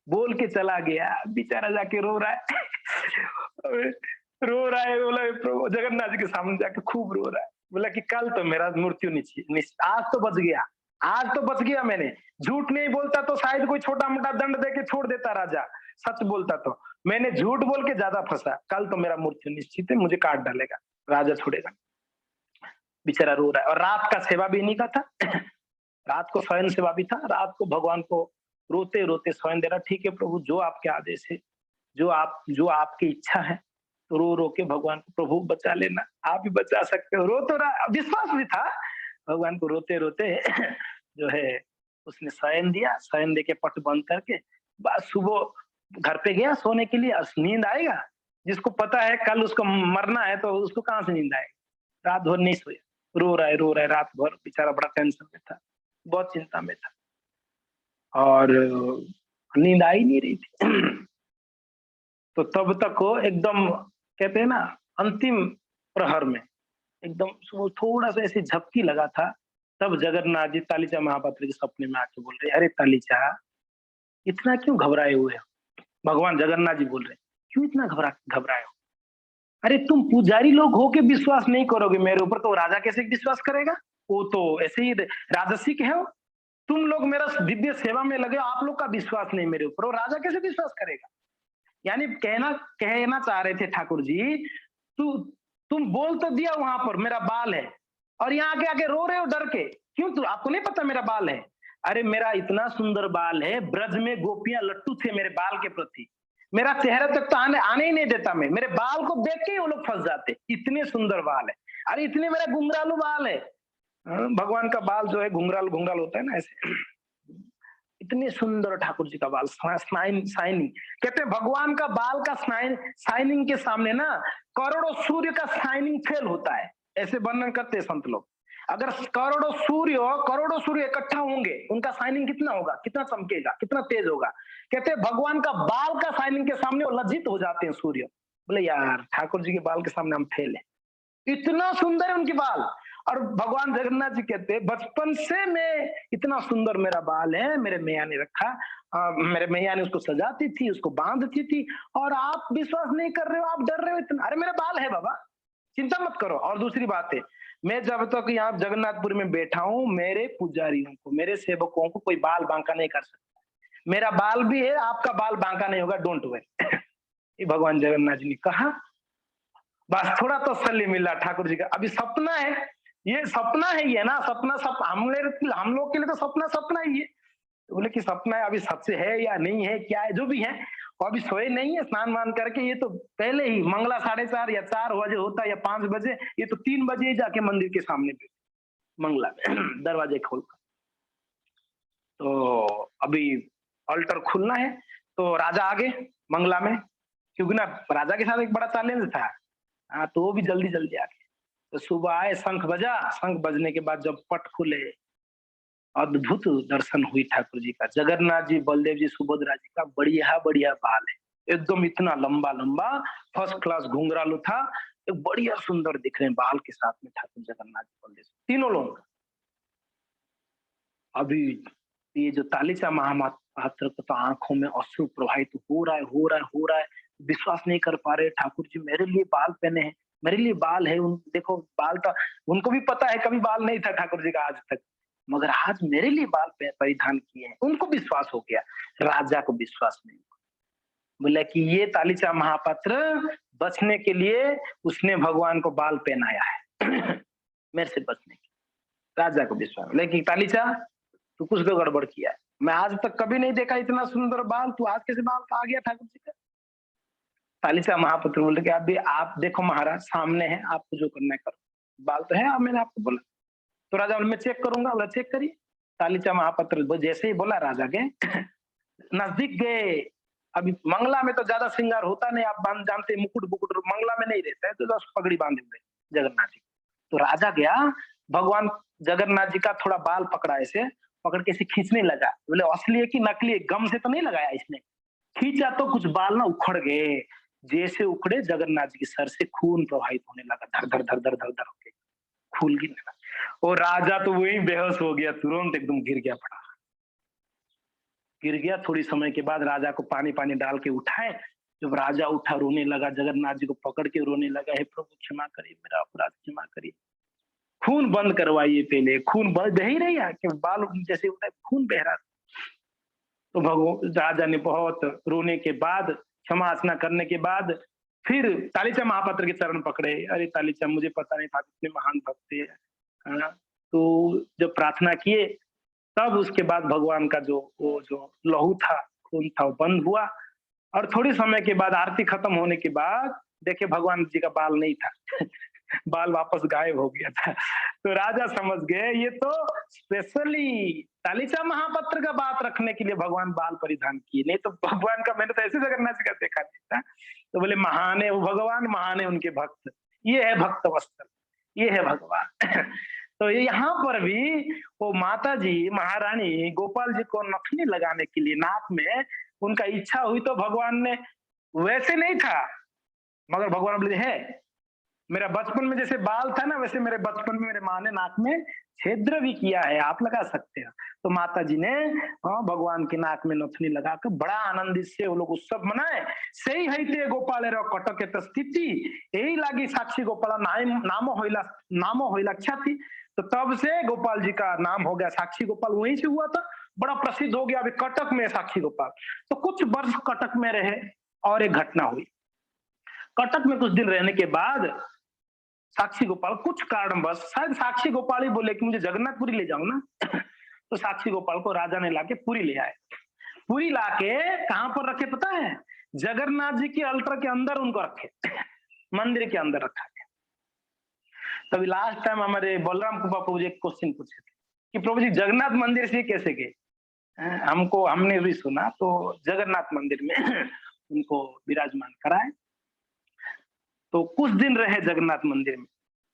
बोल के चला गया। बेचारा जाके रो रहा है रो रहा है, बोला प्रभु जगन्नाथ जी के सामने जाके खूब रो रहा है। बोला कि कल तो मेरा मृत्यु निश्चित, आज तो बच गया, आज तो बच गया, मैंने झूठ नहीं बोलता तो शायद कोई छोटा मोटा दंड दे के छोड़ देता राजा, सच बोलता तो मैंने झूठ बोल के ज्यादा फंसा, कल तो मेरा मृत्यु निश्चित है, मुझे काट डालेगा, राजा छोड़ेगा। बेचारा रो रहा है, और रात का सेवा भी इन्हीं का था रात को स्वयं सेवा भी था, रात को भगवान को रोते रोते स्वयं दे रहा, ठीक है प्रभु जो आपके आदेश है, जो आपकी इच्छा है, तो रो रो के भगवान को, प्रभु बचा लेना, आप ही बचा सकते हो, रो तो रहा, विश्वास भी था भगवान को, रोते रोते जो है उसने शयन दिया, शयन दे के पट बंद करके बस सुबह घर पे गया सोने के लिए। नींद आएगा, जिसको पता है कल उसको मरना है तो उसको कहाँ से नींद आएगी, रात भर नहीं सोया, रो रहा है रात भर, बेचारा बड़ा टेंशन में था, बहुत चिंता में था, और नींद आ ही नहीं रही थी तो तब तक वो एकदम, कहते हैं ना, अंतिम प्रहर में एकदम थोड़ा सा ऐसी झपकी लगा था, तब जगन्नाथ जी तालीचा महापात्र के सपने में आके बोल रहे, अरे तालीचा इतना क्यों घबराए हुए हो। भगवान जगन्नाथ जी बोल रहे, क्यों इतना घबराए हो, अरे तुम पुजारी लोग होके विश्वास नहीं करोगे मेरे ऊपर, तो राजा कैसे विश्वास करेगा, वो तो ऐसे ही राजसिक है। तुम लोग मेरा दिव्य सेवा में लगे, आप लोग का विश्वास नहीं मेरे ऊपर, वो राजा कैसे विश्वास करेगा। यानी कहना चाह रहे थे ठाकुर जी, तुम बोल तो दिया वहां पर मेरा बाल है, और यहाँ आके रो रहे हो डर के, क्यों, तो आपको नहीं पता मेरा बाल है। अरे मेरा इतना सुंदर बाल है, ब्रज में गोपियां लट्टू थे मेरे बाल के प्रति, मेरा चेहरा तक तो आने ही नहीं देता मैं, मेरे बाल को देख के ही वो लोग फंस जाते, इतने सुंदर बाल है, अरे इतने मेरा घुंघरालू बाल है। भगवान का बाल जो है घुंघराल घुंघराल होता है ना ऐसे, इतने सुंदर ठाकुर जी का बाल, शाइनिंग। कहते हैं भगवान का बाल का शाइनिंग के सामने ना करोड़ों सूर्य का शाइनिंग फेल होता है, ऐसे वर्णन करते हैं संत लोग। अगर करोड़ों सूर्य इकट्ठा होंगे, उनका शाइनिंग कितना होगा, कितना चमकेगा, कितना तेज होगा। कहते हैं भगवान का बाल का शाइनिंग के सामने वो लज्जित हो जाते हैं सूर्य, बोले यार ठाकुर जी के बाल के सामने हम फेल है, इतना सुंदर है उनके बाल। और भगवान जगन्नाथ जी कहते हैं बचपन से मैं इतना सुंदर मेरा बाल है, मेरे मैया ने रखा, मेरे मैया ने उसको सजाती थी, उसको बांधती थी, और आप विश्वास नहीं कर रहे हो, आप डर रहे हो इतना, अरे मेरा बाल है बाबा, चिंता मत करो। और दूसरी बात है, मैं जब तक यहाँ जगन्नाथपुर में बैठा हूँ, मेरे पुजारियों को, मेरे सेवकों को कोई बाल बांका नहीं कर सकता, मेरा बाल भी है, आपका बाल बांका नहीं होगा, डोंट वरी ये भगवान जगन्नाथ जी ने कहा। बस थोड़ा तसल्ली मिला ठाकुर जी का, अभी सपना है, ये सपना है, ये ना सपना, हम लोग के लिए तो सपना ही है। तो बोले कि सपना है, अभी सच है या नहीं है, क्या है, जो भी है, और अभी सोए नहीं है, स्नान मान करके, ये तो पहले ही मंगला 4:30 या 4 बजे होता है या 5 बजे, ये तो 3 बजे ही जाके मंदिर के सामने पे मंगला में दरवाजे खोलकर, तो अभी अल्टर खुलना है, तो राजा आगे मंगला में, क्योंकि ना राजा के साथ एक बड़ा चैलेंज था, तो वो भी जल्दी जल्दी आगे, तो सुबह आए, शंख बजा, शंख बजने के बाद जब पट खुले, अद्भुत दर्शन हुई ठाकुर जी का, जगन्नाथ जी, बलदेव जी, सुभद्रा जी का बढ़िया बढ़िया बाल है, एकदम इतना लंबा लंबा, फर्स्ट क्लास घुंघरालू था, एक बढ़िया सुंदर दिख रहे हैं बाल के साथ में ठाकुर जगन्नाथ जी, बलदेव, तीनों लोग। अभी ये जो तालीचा महापात्र को तो आंखों में अश्रु प्रवाहित हो रहा है, विश्वास नहीं कर पा रहे, ठाकुर जी मेरे लिए बाल पहने हैं, मेरे लिए बाल है, देखो बाल था, उनको भी पता है कभी बाल नहीं था ठाकुर जी का आज तक, मगर आज मेरे लिए बाल परिधान किए हैं, उनको विश्वास हो गया, राजा को विश्वास नहीं। बोला कि ये तालीचा महापात्र बचने के लिए उसने भगवान को बाल पहनाया है मेरे से बचने की। राजा को विश्वास, लेकिन तालीचा तू कुछ तो गड़बड़ किया है, मैं आज तक कभी नहीं देखा इतना सुंदर बाल, तू आज कैसे बाल आ गया ठाकुर जी का। तालीचा महापुत्र बोले कि अभी आप देखो महाराज सामने है, आपको जो करना है करो, बाल तो है, अब मैंने आपको बोला। तो राजा बोले मैं चेक करूंगा, बोला चेक करिए। तालीचा महापुत्र जैसे ही बोला राजा के नजदीक गए। अभी मंगला में तो ज्यादा श्रृंगार होता नहीं, आप जानते मुकुट बुकुट मंगला में नहीं रहता है, तो बस पगड़ी बांधे हुए जगन्नाथ जी। तो राजा गया, भगवान जगन्नाथ जी का थोड़ा बाल पकड़ा, ऐसे पकड़ के ऐसे खींचने लगा। बोले असली है कि नकली है, गम से तो नहीं लगाया इसने। खींचा तो कुछ बाल ना उखड़ गए, जैसे उखड़े जगन्नाथ जी के सर से खून प्रवाहित होने लगा, धर धर धर धर धर धर होके खून गिरने लगा। और राजा तो वही बेहोश हो गया, तुरंत एकदम गिर गया, पड़ा गिर गया। थोड़ी समय के बाद राजा को पानी पानी डाल के उठाए। जब राजा उठा, रोने लगा, जगन्नाथ जी को पकड़ के रोने लगा, हे प्रभु क्षमा करिए, मेरा अपराध क्षमा करिए, खून बंद करवाइए, पहले खून बह ही नहीं है कि बाल जैसे होता है खून बह रहा। तो भगवान राजा ने बहुत रोने के बाद, क्षमा याचना करने के बाद फिर तालीचा महापात्र के चरण पकड़े। अरे तालीचा, मुझे पता नहीं था कितने महान भक्त थे, है ना। तो जब प्रार्थना किए तब उसके बाद भगवान का जो वो जो लहू था, खून था, वो बंद हुआ। और थोड़ी समय के बाद आरती खत्म होने के बाद देखे भगवान जी का बाल नहीं था बाल वापस गायब हो गया था। तो राजा समझ गए ये तो स्पेशली तालीचा महापात्र का बात रखने के लिए भगवान बाल परिधान किए, नहीं तो भगवान का मैंने तो ऐसे जगन्नाथ जी का देखा नहीं था। तो बोले महान है वो भगवान, महान है उनके भक्त, ये है भक्त वस्त्र, ये है भगवान तो यहाँ पर भी वो माता जी महारानी गोपाल जी को नथनी लगाने के लिए नाक में उनका इच्छा हुई, तो भगवान ने वैसे नहीं था, मगर भगवान बोले है मेरा बचपन में जैसे बाल था ना, वैसे मेरे बचपन में मेरे माँ ने नाक में छिद्र भी किया है, आप लगा सकते हो। तो माता जी ने भगवान की नाक में नथनी लगाकर बड़ा आनंदित से वो लोग उत्सव मनाए। सही है गोपाल कटक स्थिति यही लागी साक्षी गोपाल नामो होइला ख्याति। तो तब से गोपाल जी का नाम हो गया साक्षी गोपाल, वहीं से हुआ था, बड़ा प्रसिद्ध हो गया। अभी कटक में साक्षी गोपाल। तो कुछ वर्ष कटक में रहे और एक घटना हुई। कटक में कुछ दिन रहने के बाद साक्षी गोपाल कुछ कारणवश, शायद साक्षी गोपाल ही बोले कि मुझे जगन्नाथपुरी ले जाओ ना तो साक्षी गोपाल को राजा ने लाके पुरी ले आए। पुरी लाके कहां पर रखे पता है? जगन्नाथ जी के अल्टर के अंदर उनको रखे मंदिर के अंदर रखा गया। तभी लास्ट टाइम हमारे बलराम कृपा प्रभु जी एक क्वेश्चन पूछे थे कि प्रभु जी जगन्नाथ मंदिर से कैसे गए? हमने भी सुना तो जगन्नाथ मंदिर में उनको विराजमान कराए, तो कुछ दिन रहे जगन्नाथ मंदिर में।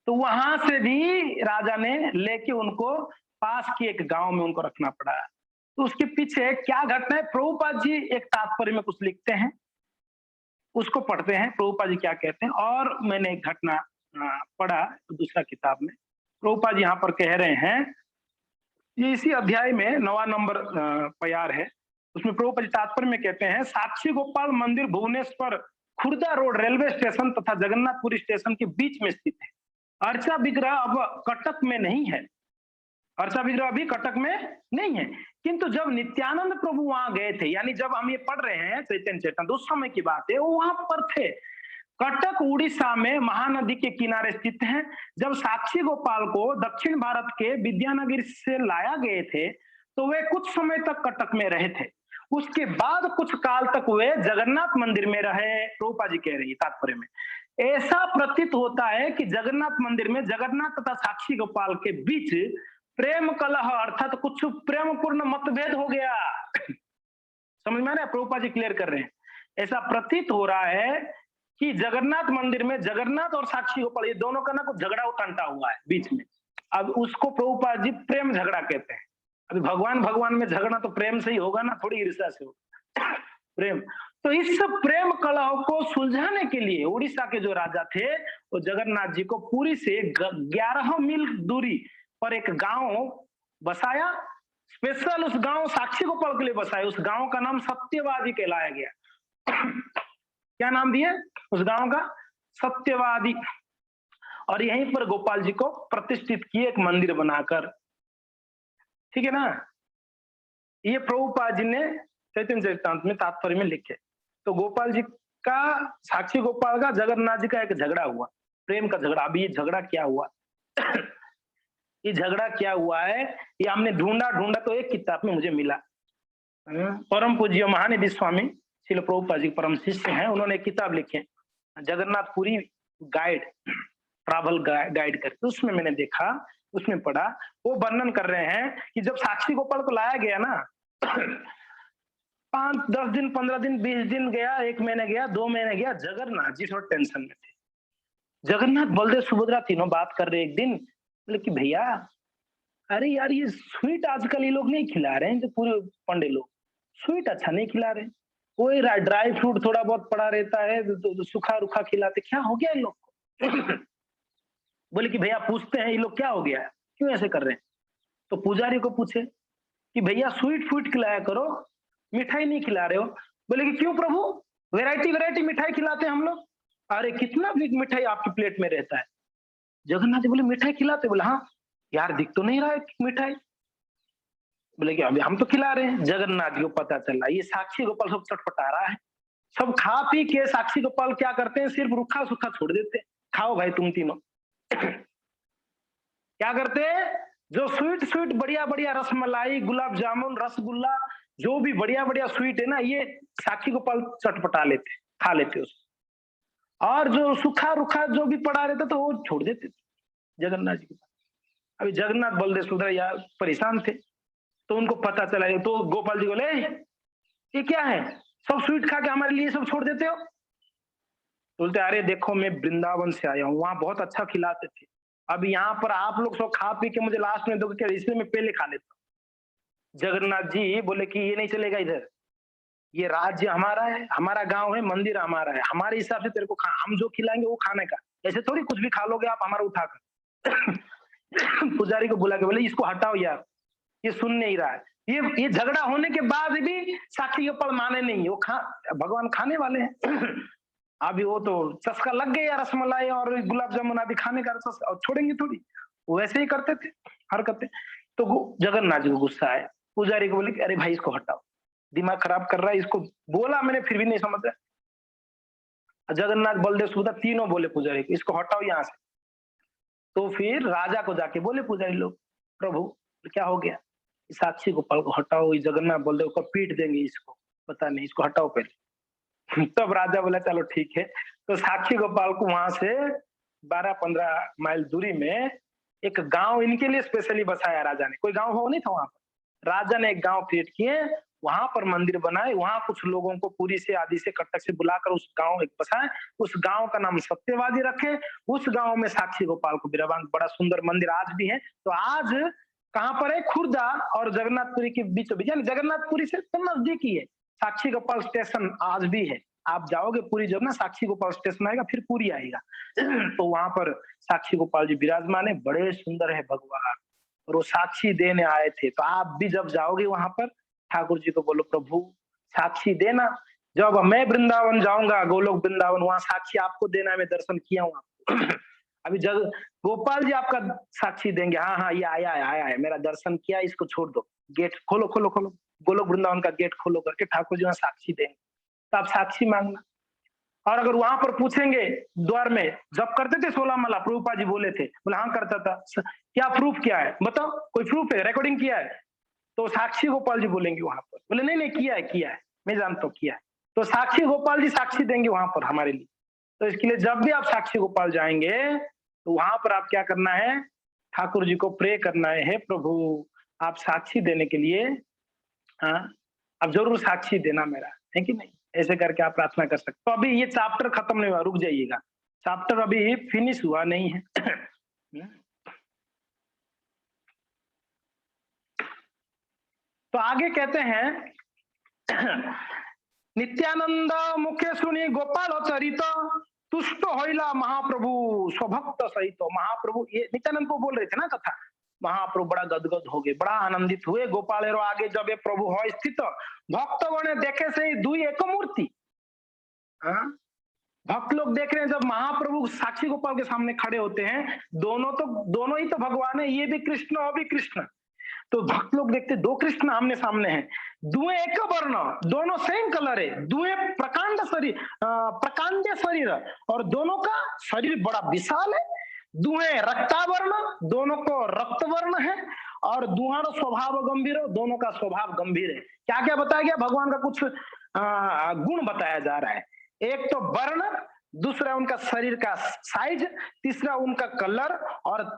तो वहां से भी राजा ने लेके उनको पास की एक गांव में उनको रखना पड़ा। तो उसके पीछे क्या घटना है, प्रभुपाद जी एक तात्पर्य में कुछ लिखते हैं, उसको पढ़ते हैं प्रभुपाद जी क्या कहते हैं। और मैंने एक घटना पढ़ा दूसरा किताब में, प्रभुपाद जी यहाँ पर कह रहे हैं, ये इसी अध्याय में 9वां नंबर प्यार है, उसमें प्रभुपाद जी तात्पर्य में कहते हैं साक्षी गोपाल मंदिर Bhubaneswar Khurda road railway station तथा जगन्नाथपुरी स्टेशन के बीच में स्थित है। अर्चा विग्रह अब कटक में नहीं है, अर्चा विग्रह अभी कटक में नहीं है, किंतु जब नित्यानंद प्रभु वहां गए थे, यानी जब हम ये पढ़ रहे हैं चैतन्य चेतन, उस समय की बात है, वो वहां पर थे। कटक उड़ीसा में महानदी के किनारे स्थित है। जब साक्षी गोपाल को दक्षिण भारत के विद्यानगर से लाया गए थे तो वे कुछ समय तक कटक में रहे थे। उसके बाद कुछ काल तक वे जगन्नाथ मंदिर में रहे। रूपा जी कह रही है तात्पर्य में, ऐसा प्रतीत होता है कि जगन्नाथ मंदिर में जगन्नाथ तथा साक्षी गोपाल के बीच प्रेम कलह अर्थात कुछ प्रेम पूर्ण मतभेद हो गया। समझ में आ रहा है? प्रभुपाद जी क्लियर कर रहे हैं, ऐसा प्रतीत हो रहा है कि जगन्नाथ मंदिर में जगन्नाथ और साक्षी गोपाल ये दोनों का ना कुछ झगड़ा उठंटा हुआ है बीच में। अब उसको प्रभुपाद जी प्रेम झगड़ा कहते हैं। अभी भगवान में झगड़ा तो प्रेम से ही होगा ना, थोड़ी ईर्ष्या से होगा प्रेम। तो इस प्रेम कलह को सुलझाने के लिए उड़ीसा के जो राजा थे वो जगन्नाथ जी को पुरी से 11 मील दूरी पर एक गांव बसाया। स्पेशल उस गांव साक्षी गोपाल के लिए बसाया। उस गांव का नाम सत्यवादी कहलाया गया। क्या नाम दिए उस गांव का? सत्यवादी। और यहीं पर गोपाल जी को प्रतिष्ठित किए एक मंदिर बनाकर, ठीक है ना। ये प्रभुपाद जी ने चैतन्य चरितामृत में तात्पर्य में लिखे। तो गोपाल जी का, साक्षी गोपाल का जगन्नाथ जी का एक झगड़ा हुआ, प्रेम का झगड़ा। अभी ये झगड़ा क्या हुआ ये झगड़ा क्या हुआ है, ये हमने ढूंढा ढूंढा तो एक किताब में मुझे मिला। परम पूज्य महानिधि स्वामी श्रील प्रभुपाद जी परम शिष्य हैं, उन्होंने एक किताब लिखी है जगन्नाथपुरी गाइड, ट्रैवल गाइड करके, उसमें मैंने देखा, उसमें पढ़ा, वो वर्णन कर रहे हैं कि जब साक्षी गोपाल को लाया गया ना 5 10 दिन 15 दिन 20 दिन गया, 1 महीने गया, 2 महीने गया, जगन्नाथ जी थोड़ा टेंशन में थे। जगन्नाथ बलदेव सुभद्रा तीनों बात कर रहे एक दिन, बोले कि भैया अरे यार ये स्वीट आजकल ये लोग नहीं खिला रहे हैं, जो पूरे पंडे लोग स्वीट अच्छा नहीं खिला रहे, कोई ड्राई फ्रूट थोड़ा बहुत पड़ा रहता है, तो सूखा रूखा खिलाते, क्या हो गया इन लोग को? बोले कि भैया पूछते हैं ये लोग क्या हो गया है, क्यों ऐसे कर रहे हैं? तो पुजारी को पूछे कि भैया स्वीट फ्रूट खिलाया करो, मिठाई नहीं खिला रहे हो। बोले कि क्यों प्रभु, वैरायटी वैरायटी मिठाई खिलाते हैं हम लोग। अरे कितना भी मिठाई आपकी प्लेट में रहता है। जगन्नाथ जी बोले मिठाई खिलाते? बोले हाँ। यार दिख तो नहीं रहा है मिठाई। बोले कि अभी हम तो खिला रहे हैं। जगन्नाथ जी को पता चला ये साक्षी गोपाल सब चटपटा रहा है, सब खा पी के साक्षी गोपाल क्या करते हैं, सिर्फ रूखा सूखा छोड़ देते हैं, खाओ भाई तुम तीनों। क्या करते हैं, जो स्वीट स्वीट बढ़िया बढ़िया रसमलाई, गुलाब जामुन, रसगुल्ला, जो भी बढ़िया बढ़िया स्वीट है ना, ये साक्षी गोपाल चटपटा लेते, खा लेते उसको, और जो सूखा रूखा जो भी पड़ा रहता तो वो छोड़ देते जगन्नाथ जी के पास। अभी जगन्नाथ बलदेव सुभद्रा यार परेशान थे, तो उनको पता चला, तो गोपाल जी बोले ये क्या है, सब स्वीट खा के हमारे लिए सब छोड़ देते हो? बोलते अरे देखो मैं वृंदावन से आया हूँ, वहां बहुत अच्छा खिलाते थे, अब यहाँ पर आप लोग सब खा पी के मुझे लास्ट में दोगे क्या, इसलिए मैं पहले खा लेता हूँ। जगन्नाथ जी बोले कि ये नहीं चलेगा, इधर ये राज्य हमारा है, हमारा गांव है, मंदिर हमारा है, हमारे हिसाब से तेरे को हम जो खिलाएंगे वो खाने का, ऐसे थोड़ी कुछ भी खा लोगे आप हमारा उठाकर। पुजारी को बुला के बोले इसको हटाओ यार, ये सुन नहीं रहा है। ये झगड़ा होने के बाद भी साक्षी गोपाल माने नहीं, वो भगवान खाने वाले हैं। अभी वो तो चस्का लग गया रसमलाई और गुलाब जामुन आदि खाने का, और छोड़ेंगे थोड़ी, वैसे ही करते थे हरकतें। तो जगन्नाथ जी को गुस्सा आया, पुजारी को बोले कि अरे भाई इसको हटाओ, दिमाग खराब कर रहा है, इसको बोला मैंने फिर भी नहीं समझ रहा। जगन्नाथ बलदेव सुभद्रा तीनों बोले पुजारी को इसको हटाओ यहाँ से। तो फिर राजा को जाके बोले पुजारी लोग, प्रभु क्या हो गया, साक्षी गोपाल को हटाओ, जगन्नाथ बलदेव को पीट देंगे इसको, पता नहीं, इसको हटाओ पहले। तब राजा बोला चलो ठीक है। तो साक्षी गोपाल को वहां से 12-15 माइल दूरी में एक गांव इनके लिए स्पेशली बसाया राजा ने, कोई गांव हो नहीं था वहां पर, राजा ने एक गांव क्रिएट किए, वहां पर मंदिर बनाए, वहां कुछ लोगों को पूरी से आदि से कटक से बुलाकर उस गांव एक बसाए, उस गांव का नाम सत्यवादी रखे, उस गांव में साक्षी गोपाल को विराजमान, बड़ा सुंदर मंदिर आज भी है। तो आज कहां पर है, खुर्दा और जगन्नाथपुरी के बीचों बीच, यानी जगन्नाथपुरी से तो नजदीक ही है, साक्षी गोपाल स्टेशन आज भी है। आप जाओगे पुरी जब ना, साक्षी गोपाल स्टेशन आएगा फिर पुरी आएगा। तो वहां पर साक्षी गोपाल जी विराजमान है, बड़े सुंदर है भगवान, और वो साक्षी देने आए थे। तो आप भी जब जाओगे वहां पर ठाकुर जी को बोलो प्रभु साक्षी देना, जब मैं वृंदावन जाऊंगा, गोलोक वृंदावन, वहां साक्षी आपको देना, मैं दर्शन किया हूँ आपको। अभी गोपाल जी आपका साक्षी देंगे, हाँ हाँ ये आया है, मेरा दर्शन किया, इसको छोड़ दो, गेट खोलो खोलो खोलो, गोलोक वृंदावन का गेट खोलो करके ठाकुर जी वहां साक्षी देंगे, तो आप साक्षी मांगना। और अगर वहां पर पूछेंगे द्वार में, जब करते थे 16 माला, प्रभुपाद जी बोले थे, बोले हाँ करता था, क्या प्रूफ क्या है बताओ, कोई प्रूफ है, रिकॉर्डिंग किया है? तो साक्षी गोपाल जी बोलेंगे वहां पर, बोले नहीं नहीं किया है, मैं जानता हूँ किया है। तो साक्षी गोपाल जी साक्षी देंगे वहां पर हमारे लिए। तो इसके लिए जब भी आप साक्षी गोपाल जाएंगे तो वहां पर आप क्या करना है, ठाकुर जी को प्रे करना है, प्रभु आप साक्षी देने के लिए, हाँ अब जरूर साक्षी देना मेरा, है कि नहीं, ऐसे करके आप प्रार्थना कर सकते। तो अभी ये चैप्टर खत्म नहीं हुआ, रुक जाइएगा, चैप्टर अभी फिनिश हुआ नहीं है। तो आगे कहते हैं, नित्यानंद मुखे सुनी गोपाल चरित तुष्ट होइला महाप्रभु स्वभक्त सहित। महाप्रभु ये नित्यानंद को बोल रहे थे ना कथा, महाप्रभु बड़ा गदगद हो गए, बड़ा आनंदित हुए। गोपालेरो आगे जब ये प्रभु हो स्थित, भक्तगण देखे से दुई एक मूर्ति। भक्त लोग देख रहे हैं जब महाप्रभु साक्षी गोपाल के सामने खड़े होते हैं, दोनों ही तो भगवान है, ये भी कृष्ण और भी कृष्ण। तो भक्त लोग देखते दो कृष्ण आमने सामने हैं, दुए एक वर्ण, दोनों सेम कलर है, दुए प्रकांड शरीर, प्रकांड शरीर, और दोनों का शरीर बड़ा विशाल है, दुहे रक्तावर्ण, दोनों को रक्त वर्ण है, और दुहारो स्वभाव गंभीर, दोनों का स्वभाव गंभीर है। क्या क्या बताया गया? भगवान का कुछ गुण बताया जा रहा है। एक तो वर्ण, दूसरा उनका शरीर का साइज, तीसरा उनका कलर, और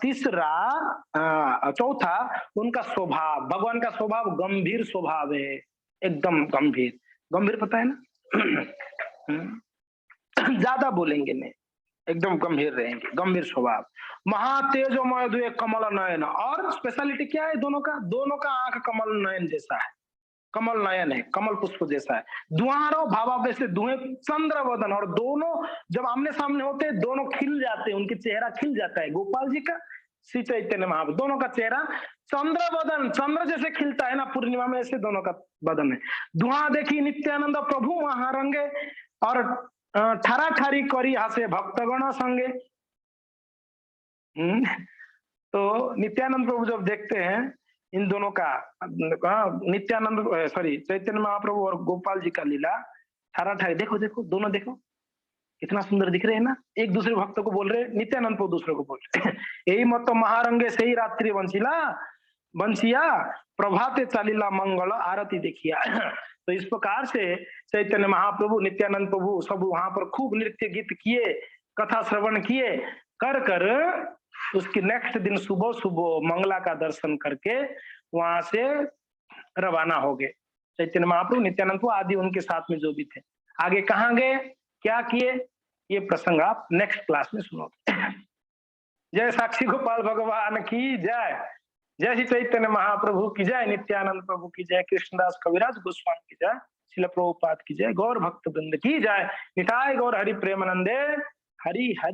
चौथा उनका स्वभाव। भगवान का स्वभाव गंभीर स्वभाव है, एकदम गंभीर। गंभीर पता है ना? ज्यादा बोलेंगे नहीं, एकदम गंभीर रहेंगे, गंभीर स्वभाव। महातेजोमय द्वे कमल नयन, और स्पेशलिटी क्या है दोनों का? दोनों का आंख कमल नयन जैसा है, कमल नयन है, कमल पुष्प जैसा है। दुहारो भावावेश दुहे चंद्र वदन, और दोनों जब आमने सामने होते हैं दोनों खिल जाते हैं, उनके चेहरा खिल जाता है। गोपाल जी का, श्री चैतन्य महाप्रभु, दोनों का चेहरा चंद्र वदन, चंद्र जैसे खिलता है ना पूर्णिमा में, ऐसे दोनों का बदन है। दुहा देखी नित्यानंद प्रभु महारंगे, और ठारा ठारी करी हासे भक्तगण संगे। तो नित्यानंद प्रभु जब देखते हैं इन दोनों का, नित्यानंद सॉरी चैतन्य महाप्रभु और गोपाल जी का लीला, ठारा ठारी, देखो देखो दोनों देखो कितना सुंदर दिख रहे हैं ना। एक दूसरे भक्तों को बोल रहे, नित्यानंद प्रभु दूसरे को बोल रहे यही मत तो महारंगे से ही रात्रि बंसीला बंसिया प्रभाते चालीला मंगल आरती देखिया। तो इस प्रकार से चैतन्य महाप्रभु, नित्यानंद प्रभु सब वहां पर खूब नृत्य गीत किए, कथा श्रवण किए, कर कर उसके नेक्स्ट दिन सुबह सुबह मंगला का दर्शन करके वहां से रवाना हो गए। चैतन्य महाप्रभु, नित्यानंद प्रभु आदि उनके साथ में जो भी थे। आगे कहाँ गए, क्या किए, ये प्रसंग आप नेक्स्ट क्लास में सुनोगे। जय साक्षी गोपाल भगवान की जय, जय श्री चैतन्य महाप्रभु की जय, नित्यानंद प्रभु की जय, कृष्णदास कविराज गोस्वामी की जय, श्रील प्रभुपाद की जय, गौर भक्त वृंद की जय, निताय गौर हरि प्रेमानंदे हरि हरि।